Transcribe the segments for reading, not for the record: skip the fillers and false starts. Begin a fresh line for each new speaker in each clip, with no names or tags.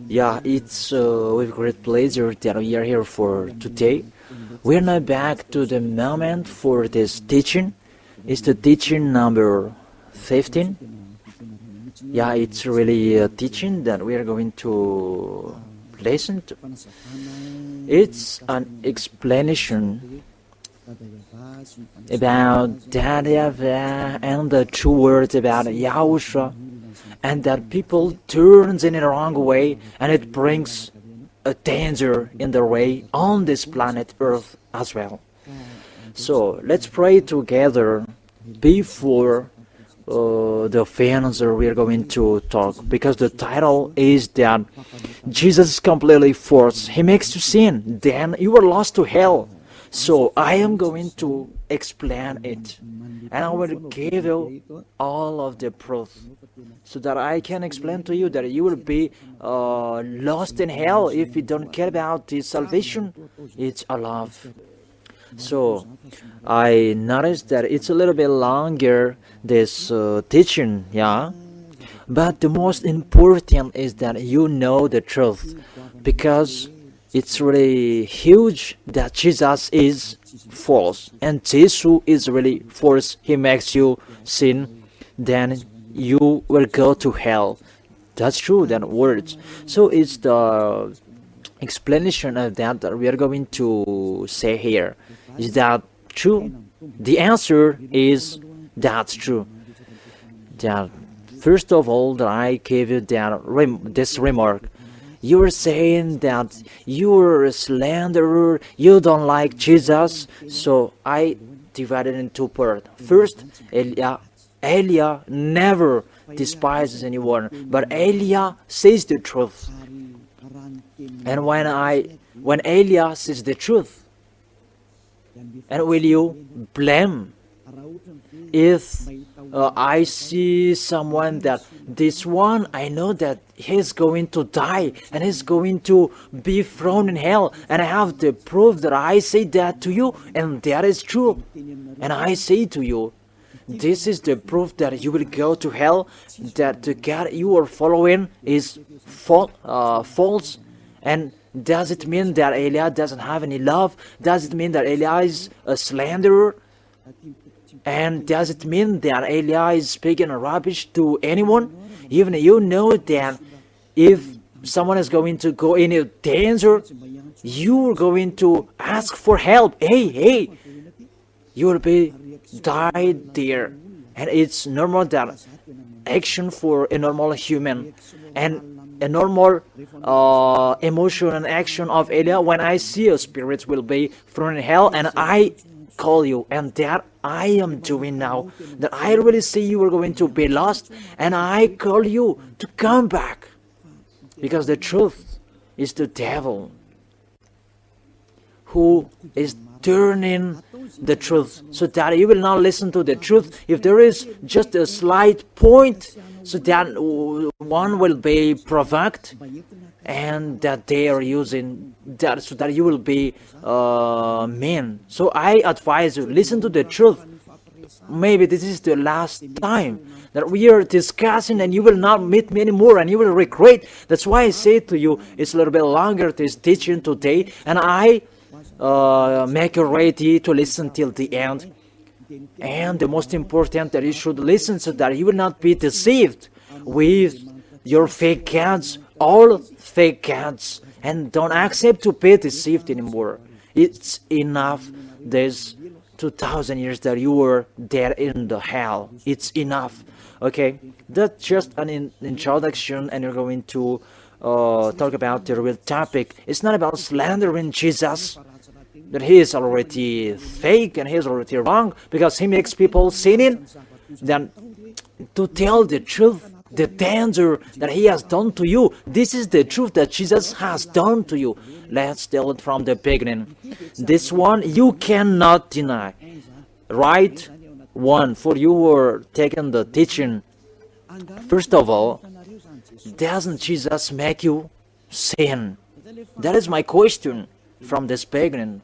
Yeah, it's with great pleasure that we are here for today. We're now back to the moment for this teaching. It's the teaching number 15. Yeah, it's really a teaching that we are going to listen to. It's an explanation about that YAHVAH and the true words about YAHOSHUAH, and that people turns in a wrong way, and it brings a danger in their way on this planet Earth as well. So let's pray together before the answer we are going to talk, because the title is that Jesus is completely forced. He makes you sin, then you are lost to hell. So I am going to explain it, and I will give you all of the proof, so that I can explain to you that you will be lost in hell if you don't care about this salvation. It's a love. So I noticed that it's a little bit longer, this teaching, yeah. But the most important is that you know the truth, because it's really huge that Jesus is false and Jesus is really false. He makes you sin, then you will go to hell. That's true, that words. So it's the explanation of that we are going to say here. Is that true? The answer is that's true. That first of all, that I gave you that this remark. You were saying that you're a slanderer, you don't like Jesus, so I divided in two parts. First, Elia never despises anyone, but Elia says the truth. And when Elia says the truth, and will you blame if I see someone that this one, I know that he's going to die and he's going to be thrown in hell, and I have the proof that I say that to you, and that is true, and I say to you, this is the proof that you will go to hell, that the God you are following is false. And does it mean that Elia doesn't have any love? Does it mean that Elia is a slanderer? And does it mean that Elia is speaking rubbish to anyone? Even you know that if someone is going to go in a danger, you are going to ask for help. Hey, you will be died there. And it's normal that action for a normal human, and a normal emotion and action of Elia. When I see a spirit will be thrown in hell, and I call you, and that I am doing now, that I really see you are going to be lost, and I call you to come back, because the truth is the devil who is turning the truth, so that you will not listen to the truth if there is just a slight point, so that one will be provoked, and that they are using that so that you will be mean. So I advise you, listen to the truth. Maybe this is the last time that we are discussing, and you will not meet me anymore, and you will regret. That's why I say to you, it's a little bit longer this teaching today, and I make you ready to listen till the end. And the most important, that you should listen so that you will not be deceived with your fake gods, all fake gods, and don't accept to be deceived anymore. It's enough this 2000 years that you were there in the hell. It's enough. Okay, that's just an introduction, and you're going to talk about the real topic. It's not about slandering Jesus, that he is already fake and he is already wrong because he makes people sinning. Then to tell the truth, the danger that he has done to you, this is the truth that Jesus has done to you. Let's tell it from the beginning. This one you cannot deny. Right? One, for you who are taking the teaching. First of all, doesn't Jesus make you sin? That is my question from this beginning.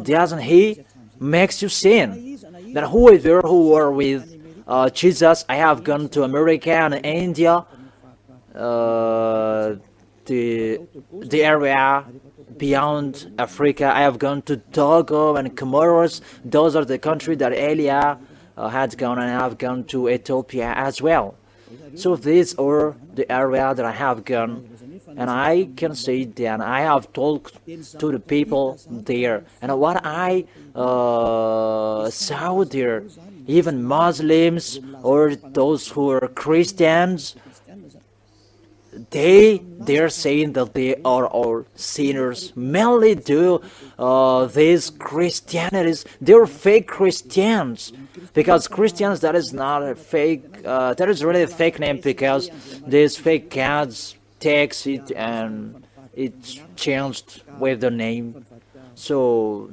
Doesn't he makes you sin? Then whoever who were with Jesus, I have gone to America and India, uh, the area beyond Africa. I have gone to Togo and Comoros. Those are the countries that Elia had gone, and I have gone to Ethiopia as well. So these are the area that I have gone, and I can say that I have talked to the people there, and what I saw there, even Muslims or those who are Christians, they're saying that they are all sinners. Mainly do these Christianities, they're fake Christians, because Christians, that is not a fake, that is really a fake name, because these fake gods takes it and it's changed with the name, so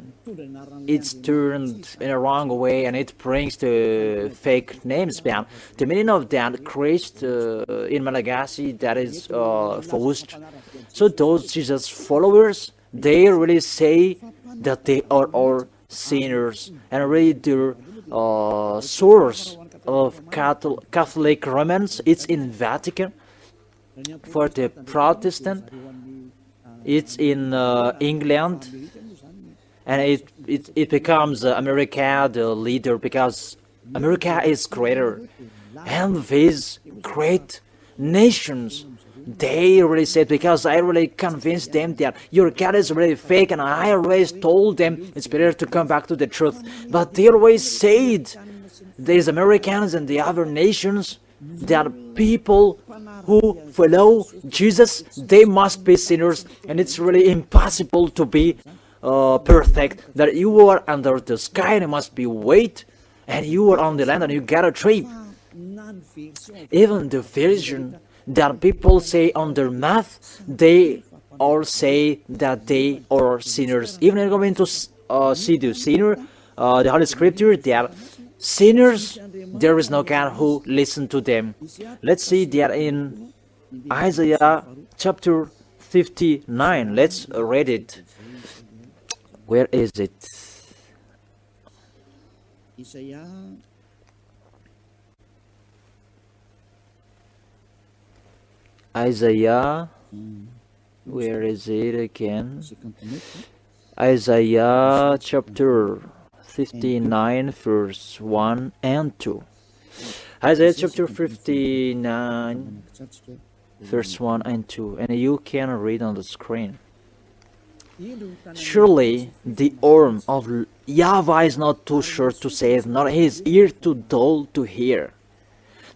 it's turned in a wrong way, and it brings the fake names back. The meaning of that Christ in Malagasy, that is forced. So those Jesus followers, they really say that they are all sinners, and really their source of Catholic Romans, it's in Vatican. For the Protestant, it's in England, and it becomes America the leader, because America is greater, and these great nations, they really said, because I really convinced them that your God is really fake, and I always told them it's better to come back to the truth, but they always said, these Americans and the other nations, that people who follow Jesus, they must be sinners, and it's really impossible to be perfect, that you are under the sky and you must be weight, and you are on the land and you got a tree. Even the version that people say on their math, they all say that they are sinners. Even if you're going to see the sinner, the Holy Scripture, that sinners, there is no God who listens to them. Let's see that in Isaiah chapter 59. Let's read it. Where is it? Isaiah, where is it again? Isaiah chapter 59, verse 1 and 2. Isaiah chapter 59, verse 1 and 2. And you can read on the screen. Surely the arm of YAHVAH is not too short to save, nor his ear too dull to hear.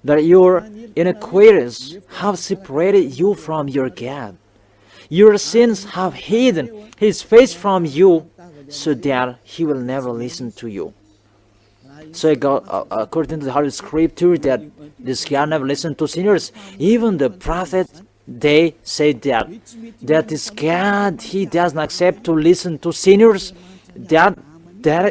That your iniquities have separated you from your God. Your sins have hidden his face from you, so that he will never listen to you. So God, according to the Holy Scripture, that this God never listened to sinners. Even the prophet, they say that this God, he does not accept to listen to sinners. That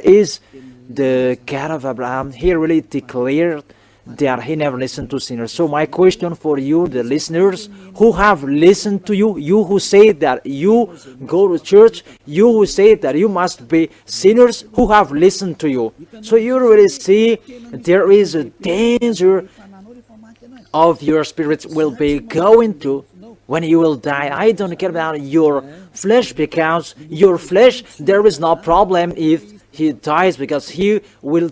is the God of Abraham. He really declared that he never listened to sinners. So my question for you, the listeners who have listened to you, you who say that you go to church, you who say that you must be sinners, who have listened to you. So you really see there is a danger of your spirits will be going to when you will die. I don't care about your flesh, because your flesh, there is no problem if he dies, because he will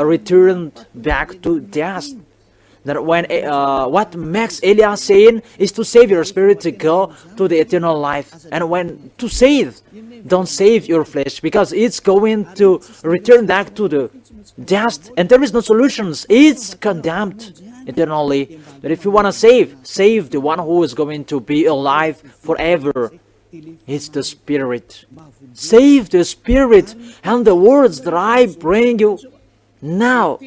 return back to dust. That when what makes Elias saying is to save your spirit to go to the eternal life, and when to save, don't save your flesh, because it's going to return back to the dust, and there is no solutions. It's condemned eternally. But if you want to save the one who is going to be alive forever. It's the Spirit. Save the Spirit, and the words that I bring you now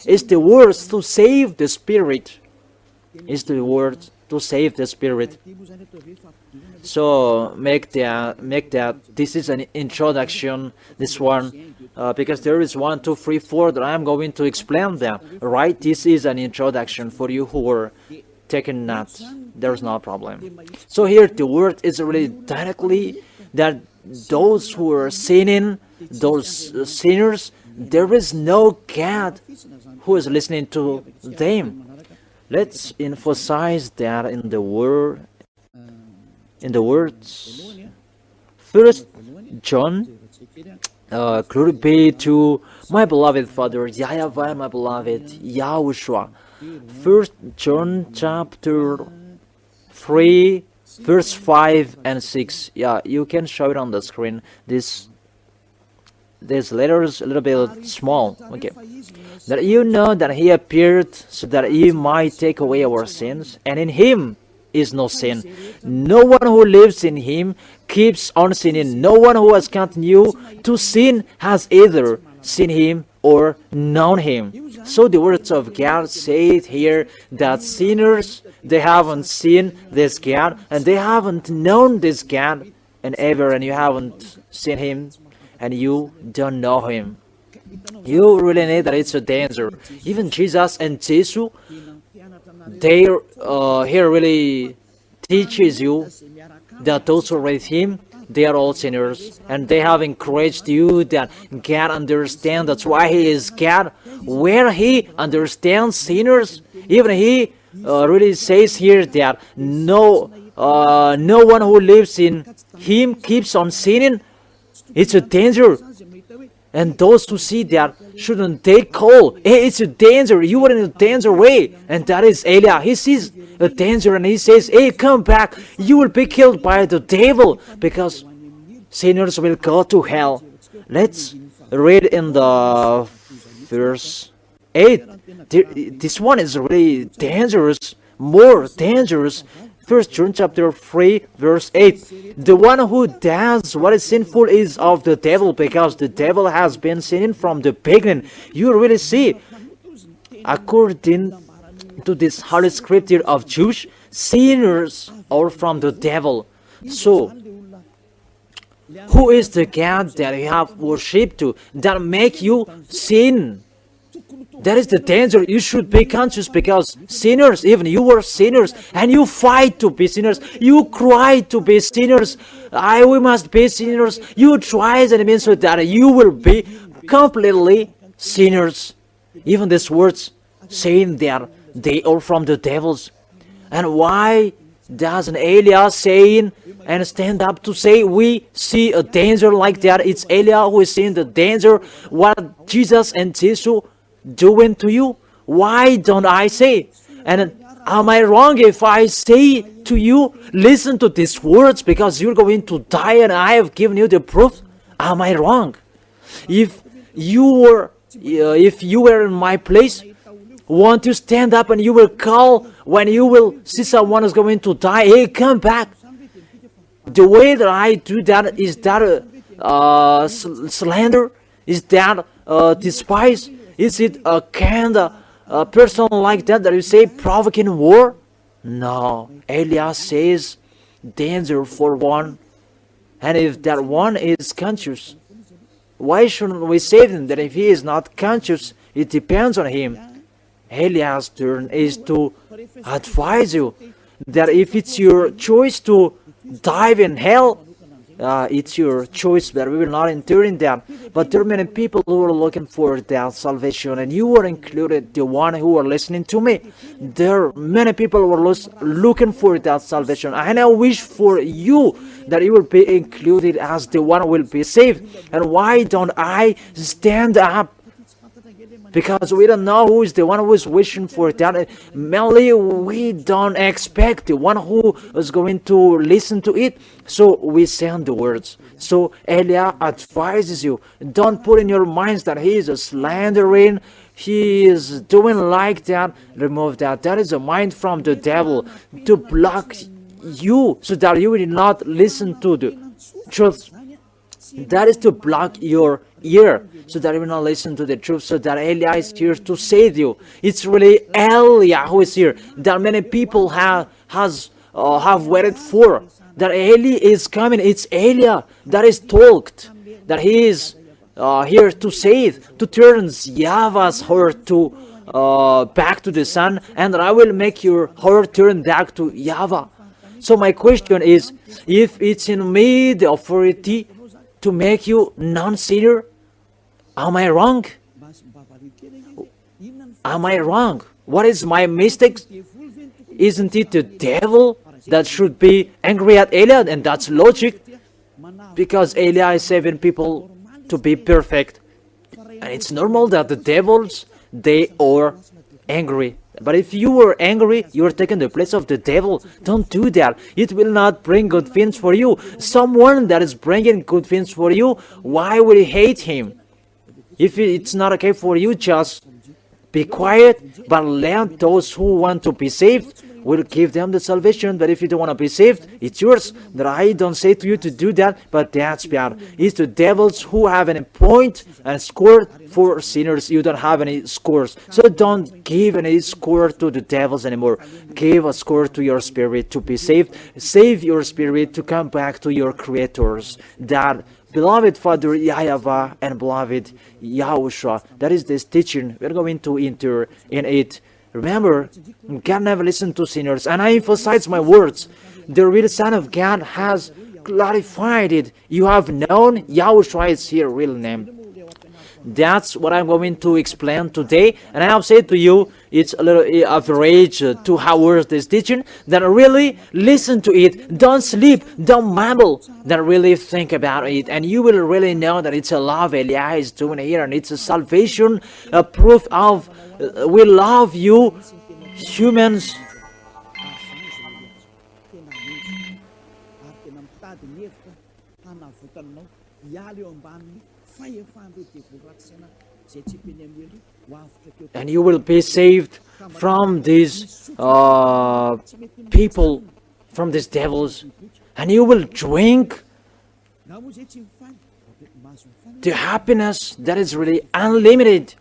is the words to save the Spirit. Is the words to save the Spirit. So make that this is an introduction, this one, because there is 1, 2, 3, 4 that I'm going to explain that. Right? This is an introduction for you who are taking notes. There's no problem. So here the word is really directly that those who are sinning, those sinners, there is no God who is listening to them. Let's emphasize that in the word, in the words. First John, glory be to my beloved Father, YAHVAH, my beloved YAHOSHUAH. First John chapter 3, verse 5 and 6. Yeah, you can show it on the screen. This letters a little bit small. Okay. That you know that he appeared so that he might take away our sins, and in him is no sin. No one who lives in him keeps on sinning. No one who has continued to sin has either seen him or known him. So the words of God say here that sinners, they haven't seen this God, and they haven't known this God, and you haven't seen him, and you don't know him. You really need that. It's a danger. Even Jesus and Jesus, they here really teaches you that those who read him, they are all sinners, and they have encouraged you that God understands. That's why he is God, where he understands sinners. Even he really says here that no one who lives in him keeps on sinning. It's a danger. And those who see that, shouldn't they call, hey, it's a danger, you are in a danger way. And that is Eliah. He sees a danger and he says, hey, come back, you will be killed by the devil, because sinners will go to hell. Let's read in the verse 8. This one is really dangerous, more dangerous. 1 John chapter 3, verse 8. The one who does what is sinful is of the devil, because the devil has been sinning from the beginning. You really see, according to this Holy Scripture of Jews, sinners are from the devil. So, who is the God that you have worshipped to that make you sin? That is the danger. You should be conscious, because sinners, even you were sinners, and you fight to be sinners. You cry to be sinners. We must be sinners. You try, and it means that you will be completely sinners. Even these words saying that they are from the devils. And why doesn't Eliah saying and stand up to say we see a danger like that? It's Eliah who is seeing the danger. What Jesus and Jesus doing to you? Why don't I say? And am I wrong if I say to you, listen to these words, because you're going to die and I have given you the proof? Am I wrong? If you were in my place, won't you stand up and you will call when you will see someone is going to die, hey, come back? The way that I do that, is that slander? Is that despise? Is it a kind of person like that you say provoking war? No. Eliah says danger for one. And if that one is conscious, why shouldn't we save him? That if he is not conscious, it depends on him. Eliah's turn is to advise you that if it's your choice to dive in hell, it's your choice, but we will not enter in that. But there are many people who are looking for that salvation, and you are included, the one who are listening to me. There are many people who are looking for that salvation, and I wish for you that you will be included as the one who will be saved. And why don't I stand up? Because we don't know who is the one who is wishing for that. Mainly, we don't expect the one who is going to listen to it. So we send the words. So Eliah advises you, don't put in your minds that he is a slandering, he is doing like that. Remove that. That is a mind from the devil to block you so that you will not listen to the truth. That is to block your ear so that you will not listen to the truth, so that Eliah is here to save you. It's really Eliah who is here that many people have waited for. That Eli is coming. It's Eliah that is talked that he is here to save, to turn YAHVAH's heart to back to the Son, and that I will make your heart turn back to YAHVAH. So my question is, if it's in me the authority to make you non-sinner, am I wrong? Am I wrong? What is my mistake? Isn't it the devil that should be angry at Eliah? And that's logic, because Eliah is saving people to be perfect. And it's normal that the devils, they are angry. But if you were angry, you are taking the place of the devil. Don't do that. It will not bring good things for you. Someone that is bringing good things for you, why would you hate him? If it's not okay for you, just be quiet, but let those who want to be saved, will give them the salvation. But if you don't want to be saved, it's yours. That I don't say to you to do that, but that's bad. It's the devils who have any point and score for sinners. You don't have any scores, so don't give any score to the devils anymore. Give a score to your spirit to be saved. Save your spirit to come back to your creators. That beloved Father YAHVAH and beloved YAHOSHUAH, that is this teaching. We're going to enter in it. Remember, God never listened to sinners, and I emphasize my words. The real Son of God has clarified it. You have known YAHOSHUAH is His real name. That's what I'm going to explain today. And I have said to you, it's a little average 2 hours this teaching. Then really listen to it. Don't sleep. Don't mumble. Then really think about it. And you will really know that it's a love Eliah is doing here. And it's a salvation, a proof of we love you, humans. And you will be saved from these people, from these devils, and you will drink the happiness that is really unlimited.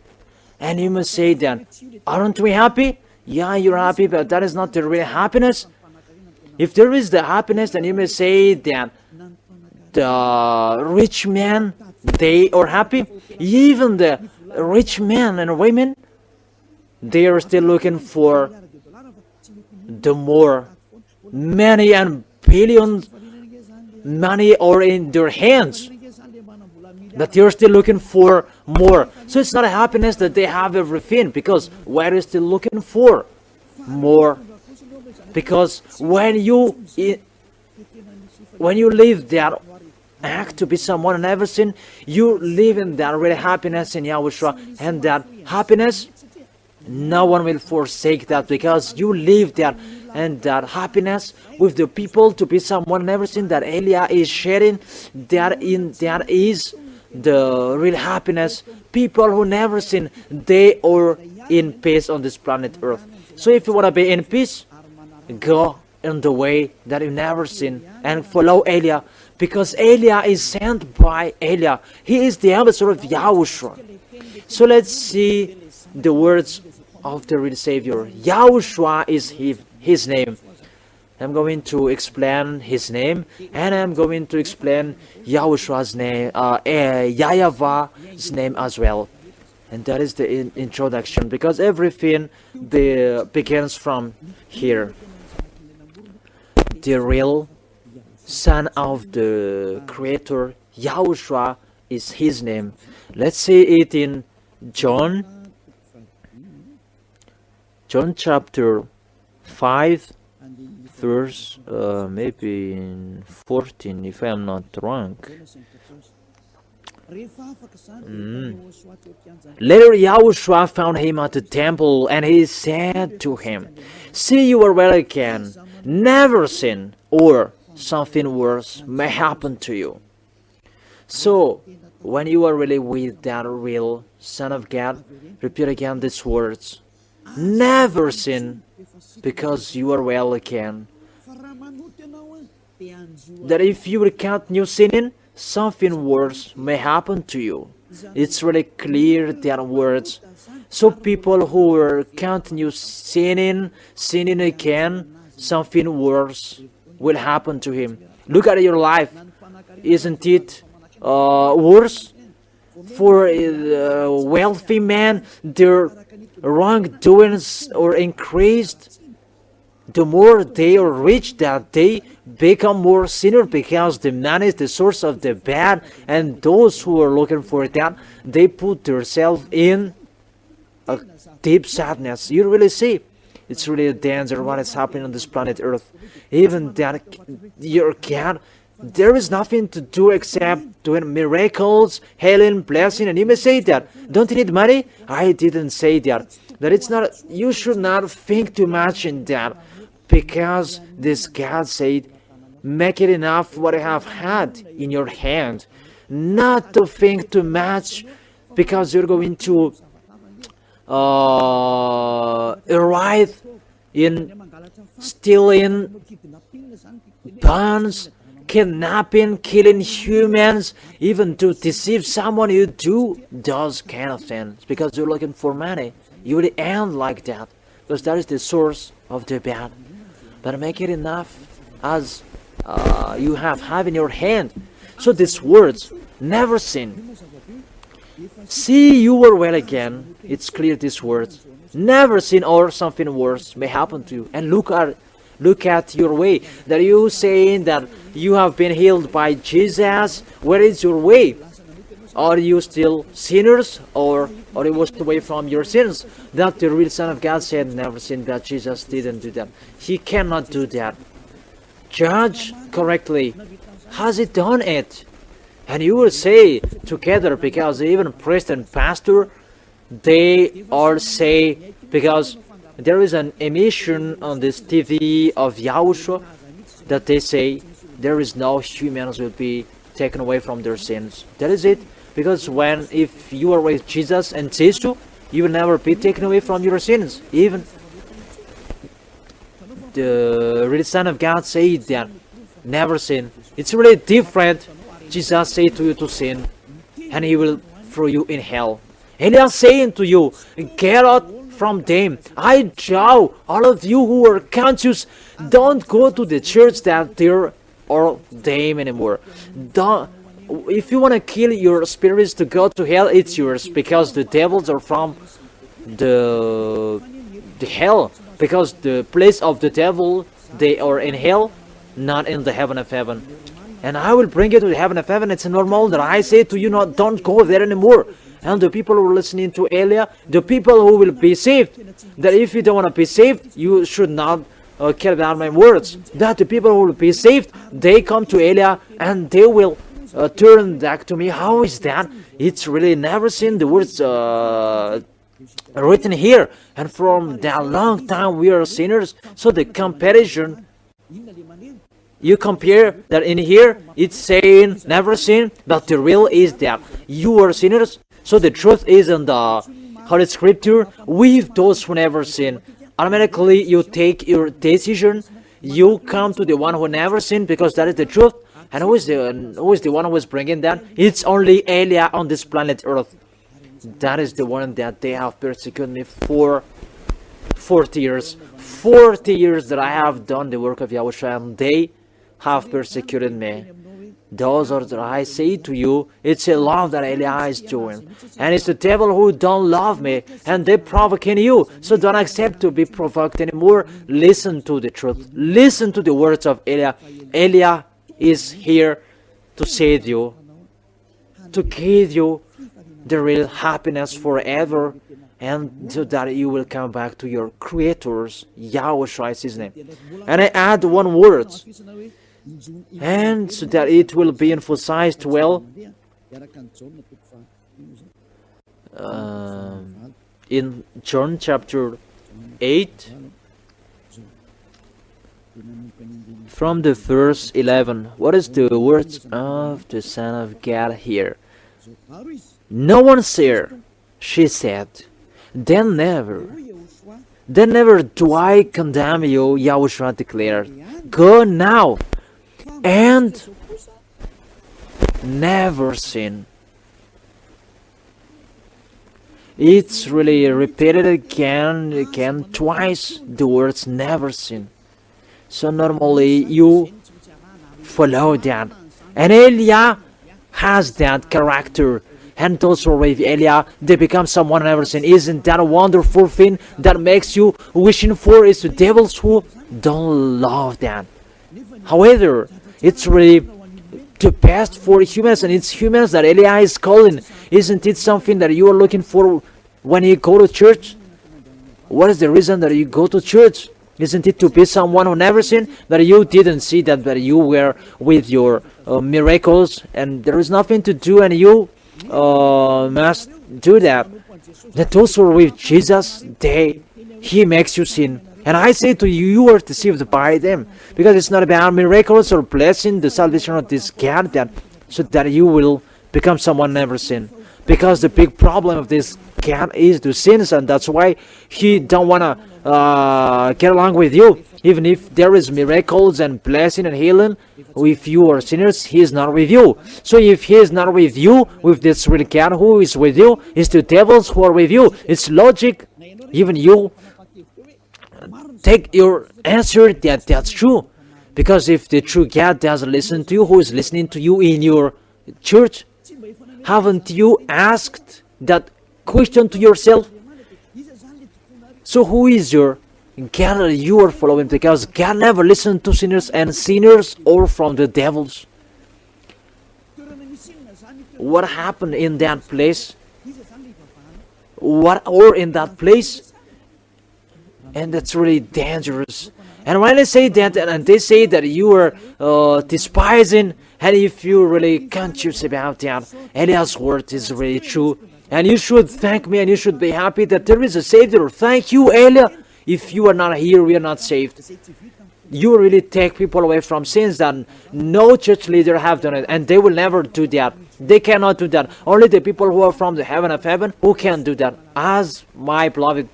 And you must say that, aren't we happy? Yeah, you're happy, but that is not the real happiness. If there is the happiness, then you may say that the rich men, they are happy. Even the rich men and women, they are still looking for the more. Many and billions money are in their hands, but they are still looking for more. So it's not a happiness that they have everything, because what are you still looking for? More. Because when you live that act to be someone and everything, you live in that real happiness in YAHOSHUAH, and that happiness, no one will forsake that, because you live that and that happiness with the people to be someone and everything that Eliah is sharing. That is the real happiness. People who never sin, they are in peace on this planet Earth. So if you want to be in peace, go in the way that you never sin and follow Eliah, because Eliah is sent by Eliah. He is the ambassador of YAHOSHUAH. So let's see the words of the real Savior. YAHOSHUAH is his name. I'm going to explain his name, and I'm going to explain YAHOSHUAH's name, YAHVAH's name as well. And that is the introduction, because everything begins from here. The real Son of the Creator, YAHOSHUAH, is his name. Let's see it in John chapter 5, verse maybe in 14, if I am not wrong. Later YAHOSHUAH found him at the temple, and he said to him, "See, you are well again. Never sin, or something worse may happen to you." So, when you are really with that real Son of God, repeat again these words. Never sin, because you are well again. That if you will continue sinning, something worse may happen to you. It's really clear, that words. So people who will continue sinning again, something worse will happen to him. Look at your life. Isn't it worse? For a wealthy man, their wrongdoings are increased. The more they are rich, that they become more sinner, because the man is the source of the bad, and those who are looking for that, they put themselves in a deep sadness. You really see, it's really a danger what is happening on this planet Earth. Even that your God, there is nothing to do except doing miracles, healing, blessing, and you may say that. Don't you need money? I didn't say that. That it's not. You should not think too much in that, because this God said, make it enough what you have had in your hand, not to think too much, because you're going to arrive in stealing, bonds, kidnapping, killing humans, even to deceive someone. You do those kind of things because you're looking for money. You will end like that, because that is the source of the bad. But make it enough as you have in your hand. So these words, never sin. See, you were well again. It's clear these words. Never sin, or something worse may happen to you. And look at your way. That you saying that you have been healed by Jesus. Where is your way? Are you still sinners, or you washed away from your sins? That the real Son of God said, never sin, but Jesus didn't do that. He cannot do that. Judge correctly. Has he done it? And you will say together, because even priest and pastor, they all say, because there is an emission on this TV of YAHOSHUAH, that they say there is no humans will be taken away from their sins. That is it. Because if you are with Jesus and Jesus, you will never be taken away from your sins. Even the real Son of God said that, never sin. It's really different. Jesus said to you to sin, and he will throw you in hell. And they are saying to you, get out from them. I tell all of you who are conscious, don't go to the church that there are them anymore. If you want to kill your spirits to go to hell, it's yours, because the devils are from the hell, because the place of the devil, they are in hell, not in the heaven of heaven. And I will bring you to the heaven of heaven. It's normal that I say to you, no, don't go there anymore. And the people who are listening to Elia, the people who will be saved, that if you don't want to be saved, you should not care about my words. That the people who will be saved, they come to Elia and they will turn back to me. How is that? It's really never seen the words written here. And from that long time we are sinners. So the comparison, you compare that in here, it's saying never sin, but the real is that you are sinners. So the truth is in the Holy Scripture, with those who never sin. Automatically you take your decision, you come to the one who never sinned, because that is the truth. And who is the one who is bringing that? It's only Elia on this planet Earth. That is the one that they have persecuted me for 40 years. 40 years that I have done the work of YAHOSHUAH, and they have persecuted me. Those are that I say to you, it's a love that Elia is doing. And it's the devil who don't love me, and they provoking you. So don't accept to be provoked anymore. Listen to the truth. Listen to the words of Elia. Elia is here to save you, to give you the real happiness forever, and so that you will come back to your creators. YAHOSHUAH is his name. And I add one word, and so that it will be emphasized well in John chapter 8, from the verse 11. What is the words of the Son of God here? No one's here, she said. Then never do I condemn you, YAHOSHUAH declared. Go now and never sin. It's really repeated again, twice, the words never sin. So normally you follow that. And Elia has that character. And those who are with Elia, they become someone who never sin. Isn't that a wonderful thing that makes you wishing for? Is the devils who don't love that. However, it's really the best for humans, and it's humans that Elia is calling. Isn't it something that you are looking for when you go to church? What is the reason that you go to church? Isn't it to be someone who never sinned? That you didn't see that you were with your miracles and there is nothing to do and you must do that. That also with Jesus, He makes you sin. And I say to you, you are deceived by them. Because it's not about miracles or blessing the salvation of this God so that you will become someone never sin. Because the big problem of this God is the sins, and that's why He don't want to get along with you. Even if there is miracles and blessing and healing, if you are sinners, He is not with you. So if He is not with you, with this real God who is with you, it's the devils who are with you. It's logic. Even you take your answer that's true. Because if the true God doesn't listen to you, who is listening to you in your church? Haven't you asked that question to yourself? So who is your God that you are following? Because God never listened to sinners, and sinners are from the devils. What happened in that place? What or in that place? And that's really dangerous. And when I say that, and they say that you are despising, and if you're really conscious about that, Eliah's word is really true. And you should thank me, and you should be happy that there is a Savior. Thank you, Eliah. If you are not here, we are not saved. You really take people away from sins that no church leader have done it, and they will never do that. They cannot do that. Only the people who are from the heaven of heaven who can do that. As my beloved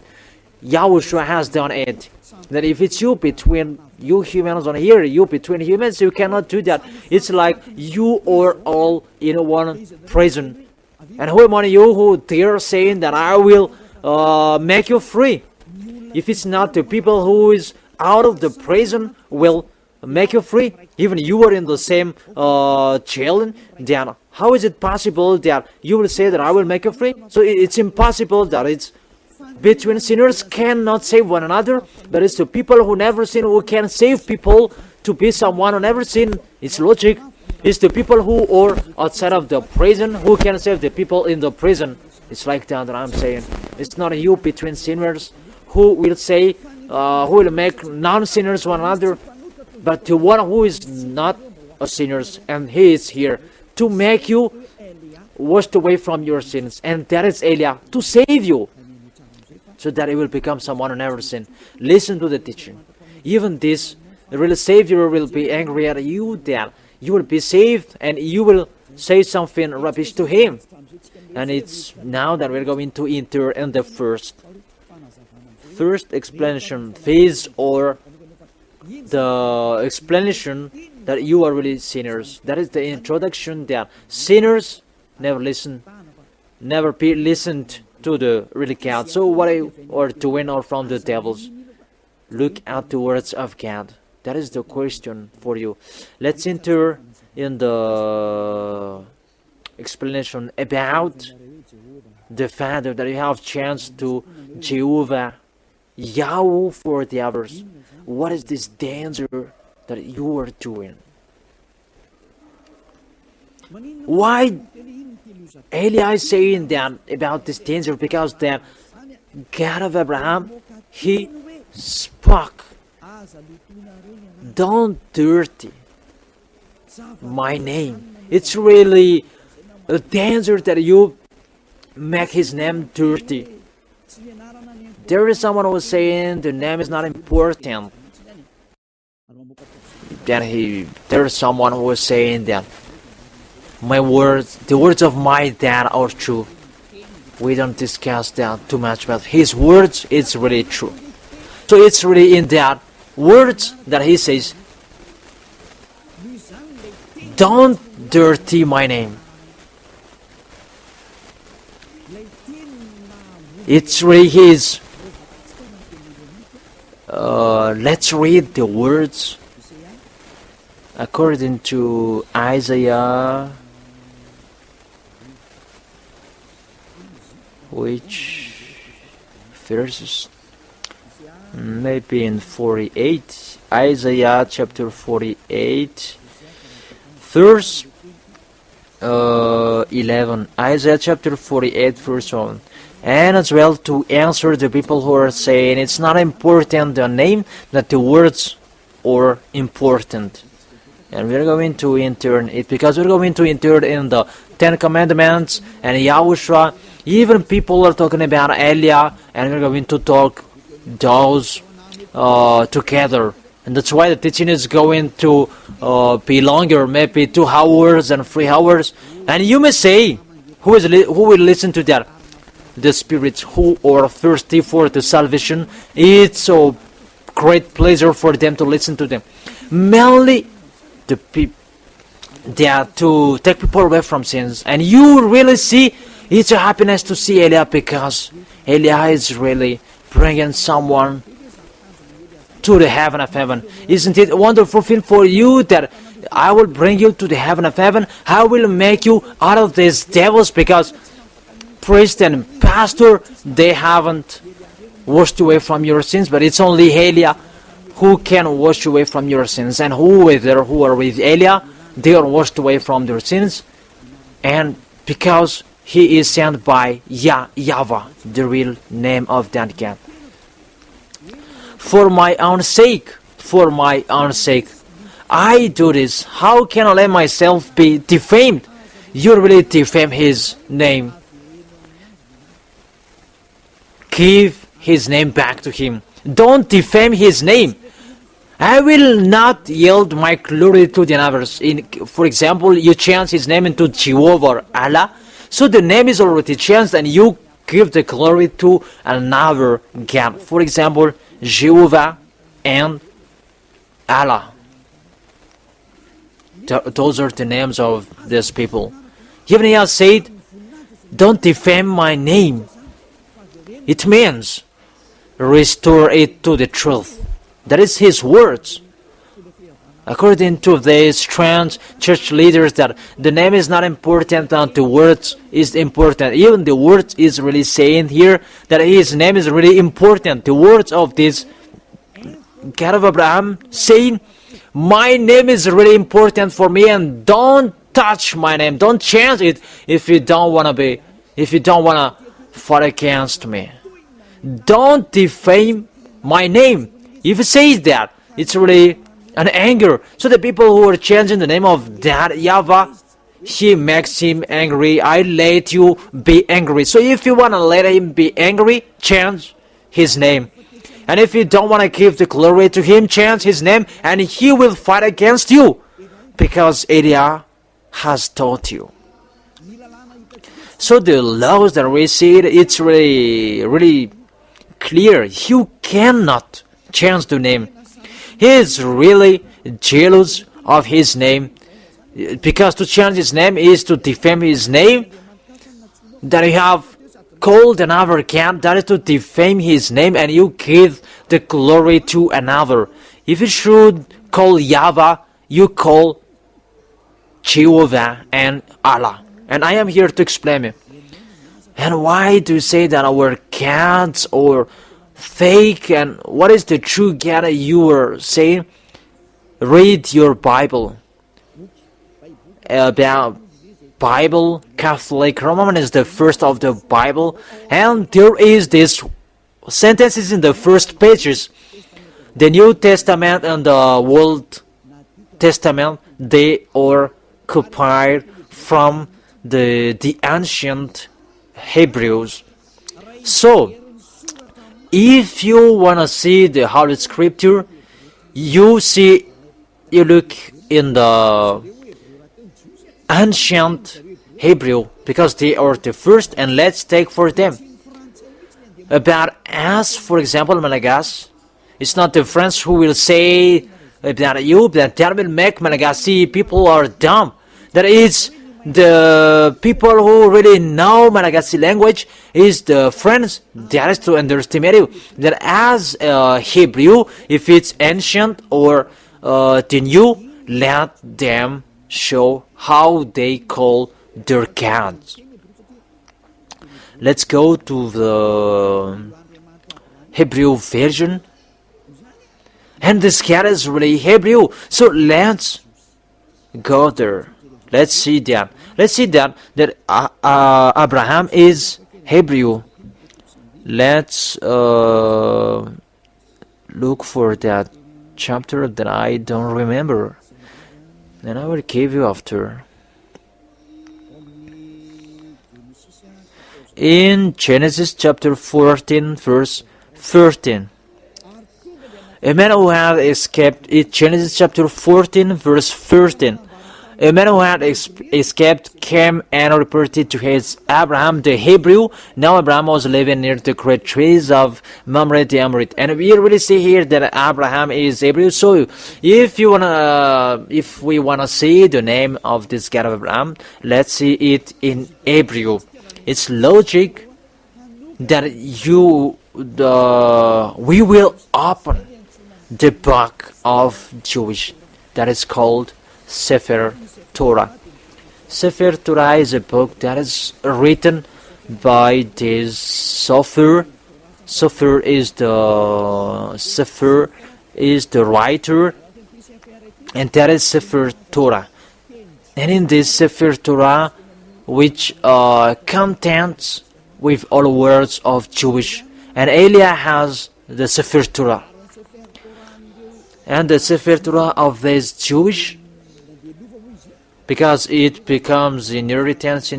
YAHOSHUAH has done it. That if it's you between you humans on here, you between humans, you cannot do that. It's like you are all in one prison. And who among you who dare saying that I will make you free? If it's not the people who is out of the prison will make you free, even you are in the same jail, then how is it possible that you will say that I will make you free? So it's impossible that it's between sinners cannot save one another, but it's the people who never sin who can save people to be someone who never sin. It's logic. It's the people who are outside of the prison who can save the people in the prison. It's like that I'm saying. It's not you between sinners who will say, who will make non-sinners one another, but the one who is not a sinner, and He is here to make you washed away from your sins, and that is Eliah, to save you, so that it will become someone who never sinned. Listen to the teaching. Even this, the real Savior will be angry at you, that you will be saved, and you will say something rubbish to Him. And it's now that we're going to enter in the first explanation phase, or the explanation that you are really sinners. That is the introduction that sinners never be listened to the really God. So what are doing are from the devils. Look at the words of God. That is the question for you. Let's enter in the explanation about the Father, that you have chance to Jehovah, Yahweh for the others. What is this danger that you are doing? Why Eliah is saying that about this danger? Because the God of Abraham, He spoke, don't dirty my name. It's really a danger that you make His name dirty. There is someone who was saying the name is not important. Then there is someone who was saying that the words of my dad are true. We don't discuss that too much, but his words, it's really true. So it's really in that words that he says, don't dirty my name. It's really his. Let's read the words according to Isaiah, which verses? Maybe in 48, Isaiah chapter 48, verse 11, Isaiah chapter 48 verse 1. And as well to answer the people who are saying it's not important the name, that the words are important. And we're going to enter it because we're going to enter in the Ten Commandments and Yahushua. Even people are talking about Elia, and we're going to talk those together. And that's why the teaching is going to be longer, maybe 2 hours and 3 hours. And you may say, who will listen to that? The spirits who are thirsty for the salvation. It's a great pleasure for them to listen to them. Mainly the people that to take people away from sins. And you really see, it's a happiness to see Elia, because Elia is really bringing someone to the heaven of heaven. Isn't it a wonderful thing for you that I will bring you to the heaven of heaven? I will make you out of these devils, because priest and pastor, they haven't washed away from your sins, but it's only Elia who can wash away from your sins. And who are with Elia, they are washed away from their sins, and because he is sent by YAHVAH, the real name of that God. For my own sake, I do this. How can I let myself be defamed? You really defame his name. Give his name back to him. Don't defame his name. I will not yield my glory to the others. For example, you change his name into Jehovah or Allah, so the name is already changed and you give the glory to another God. For example, Jehovah and Allah. Those are the names of these people. Even he has said, don't defame my name. It means restore it to the truth. That is his words. According to these strange church leaders, that the name is not important and the words is important. Even the words is really saying here that his name is really important. The words of this God of Abraham saying, my name is really important for me, and don't touch my name. Don't change it if you don't want to fight against me. Don't defame my name. If he says that, it's really an anger. So the people who are changing the name of that YAHVAH, he makes him angry. I let you be angry. So if you want to let him be angry, change his name. And if you don't want to give the glory to him, change his name, and he will fight against you, because Elia has taught you. So the laws that we see, it's really clear. You cannot change the name. He is really jealous of his name, because to change his name is to defame his name. That you have called another God, that is to defame his name, and you give the glory to another. If you should call YAHVAH, you call Jehovah and Allah. And I am here to explain it. And why do you say that our gods are fake, and what is the true God you are saying? Read your Bible. About Bible, Catholic, Roman is the first of the Bible, and there is this sentences in the first pages. The New Testament and the Old Testament, they are copied from the ancient Hebrews. So if you want to see the Holy Scripture, you look in the ancient Hebrew, because they are the first, and let's take for them. About us, for example, Malagasy, it's not the French who will say about you, that will make Malagasy people are dumb. That is the people who really know Malagasy language is the French. That is to underestimate you. That as Hebrew, if it's ancient or the new, let them show how they call their gods. Let's go to the Hebrew version. And this God is really Hebrew. So let's go there. Let's see that. Let's see that Abraham is Hebrew. Let's look for that chapter that I don't remember, and I will give you after. In Genesis chapter 14 verse 13, a man who had escaped, in Genesis chapter 14 verse 13, a man who had escaped came and reported to his Abraham the Hebrew. Now Abraham was living near the great trees of Mamre the Amorite, and we really see here that Abraham is Hebrew. So if we wanna see the name of this God of Abraham, let's see it in Hebrew. It's logic that we will open the book of Jewish that is called Sefer Torah. Sefer Torah is a book that is written by this Sofer. Sofer is the writer, and that is Sefer Torah. And in this Sefer Torah, which contains with all words of Jewish, and Elia has the Sefer Torah, and the Sefer Torah of this Jewish, because it becomes inheritance,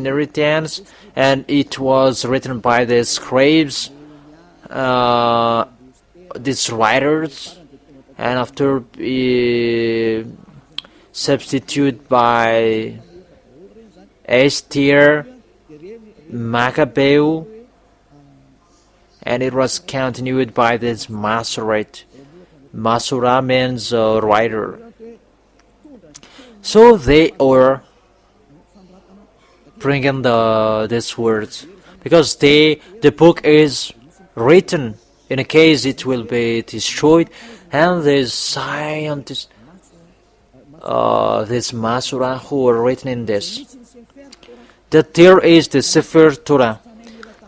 and it was written by the scribes, these writers, and after substituted by Esther, Maccabeu, and it was continued by this Masoret. Masorah means writer. So they are bringing these words because the book is written in a case it will be destroyed, and this scientist, this Masorah who are written in this, that there is the Sefer Torah,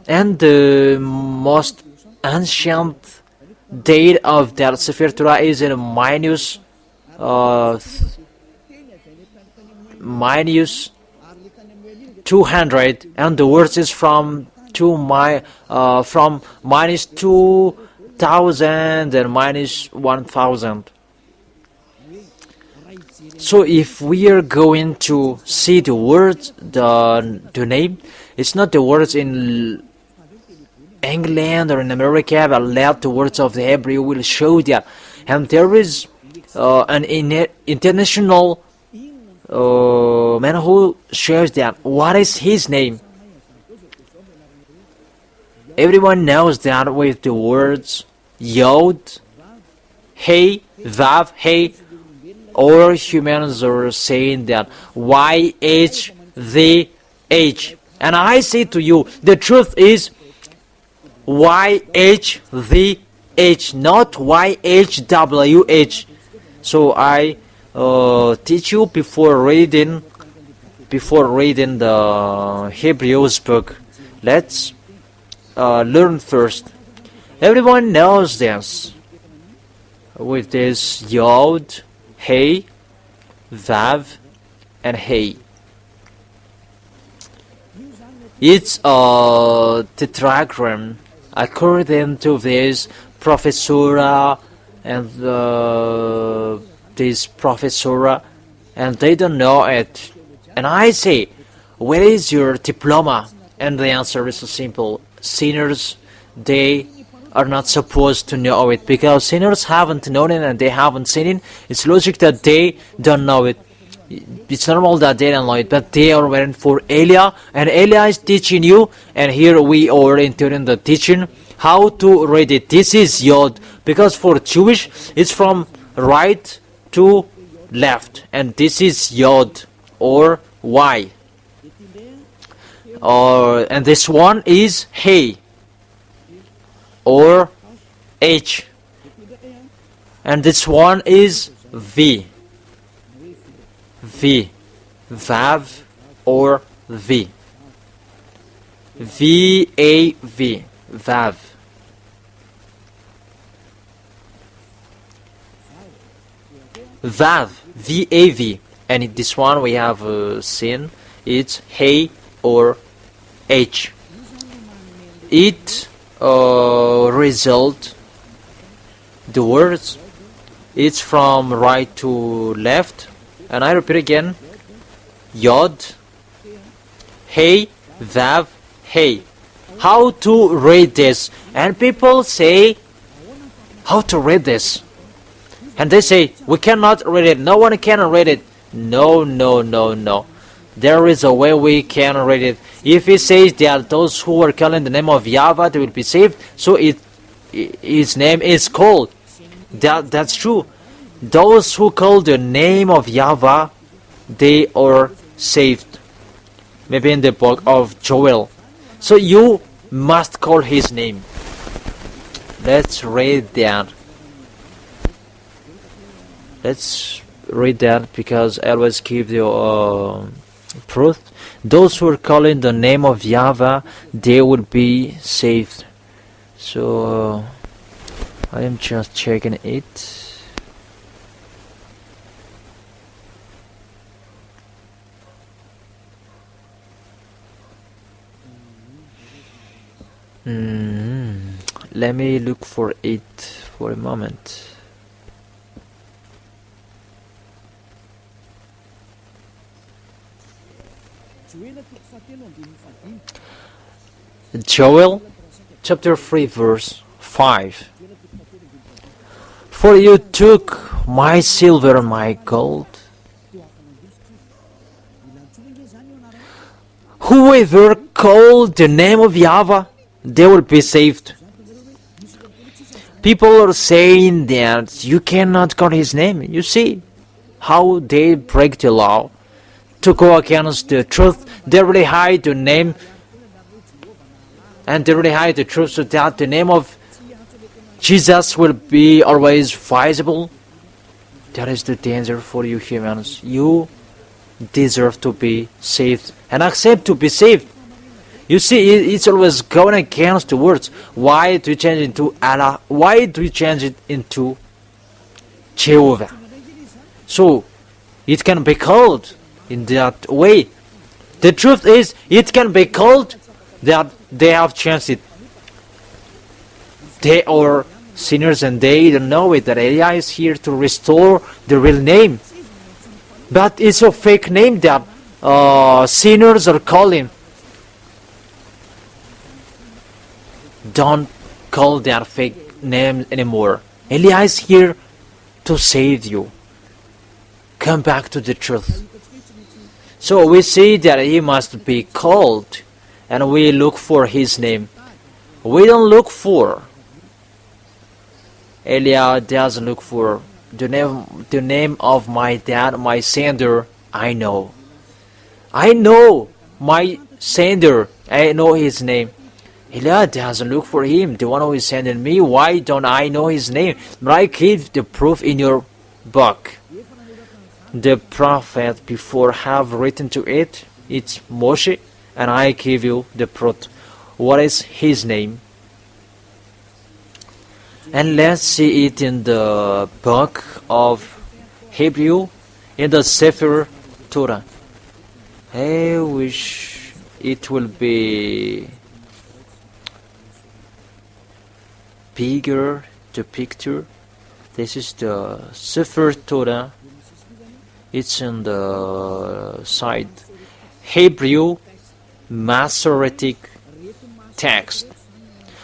and the most ancient date of that Sefer Torah is in minus 200, and the words is from minus 2000 and minus 1000. So if we are going to see the words, the name, it's not the words in England or in America, but let the words of the Hebrew will show that. And there is an international man who shares that. What is his name? Everyone knows that with the words Yod, Hey, Vav, Hey, or humans are saying that YHVH. And I say to you, the truth is YHVH, not YHWH. So I teach you before reading the Hebrews book. Let's learn first. Everyone knows this with this Yod, Hey, Vav, and Hey. It's a tetragram according to this professora and this professora, and they don't know it. And I say, where is your diploma? And the answer is so simple: sinners, they are not supposed to know it, because sinners haven't known it and they haven't seen it. It's logic that they don't know it. It's normal that they don't know it, but they are waiting for Elia, and Elia is teaching you, and here we are entering the teaching how to read it. This is Yod, because for Jewish it's from right to left, and this is Yod or Y. And this one is Hey or H, and this one is V. Vav or V. V-A-V, Vav. Vav, V-A-V. And in this one we have seen it's hey or h. It result the words. It's from right to left, and I repeat again. Yod, hey, vav, hey. How to read this? And people say, how to read this? And they say, we cannot read it. No one can read it. No, no, no, no. There is a way we can read it. If it says that those who are calling the name of YAHVAH, they will be saved, so his name is called. That's true. Those who call the name of YAHVAH, they are saved. Maybe in the book of Joel. So you must call his name. Let's read that. Let's read that because I always give you proof. Those who are calling the name of YAHVAH, they will be saved. So I am just checking it. Let me look for it for a moment. Joel chapter 3 verse 5. For you took my silver and my gold. Whoever called the name of YAHVAH, they will be saved. People are saying that you cannot call his name. You see how they break the law to go against the truth. They really hide the name, and they really hide the truth so that the name of Jesus will be always visible. That is the danger for you humans. You deserve to be saved and accept to be saved. You see, it's always going against the words. Why do you change it into Allah? Why do you change it into Jehovah? So it can be called in that way. The truth is, it can be called that they have changed it. They are sinners and they don't know it. That Eliah is here to restore the real name. But it's a fake name that sinners are calling. Don't call that fake name anymore. Eliah is here to save you. Come back to the truth. So we see that he must be called, and we look for his name. We don't look for. Eliah doesn't look for the name of my dad, my sender. I know my sender. I know his name. Eliah doesn't look for him, the one who is sending me. Why don't I know his name? But I give the proof in your book. The prophet before have written to it, it's Moshe, and I give you the proof. What is his name? And let's see it in the book of Hebrew, in the Sefer Torah. I wish it will be bigger, the picture. This is the Sefer Torah. It's in the side Hebrew Masoretic text.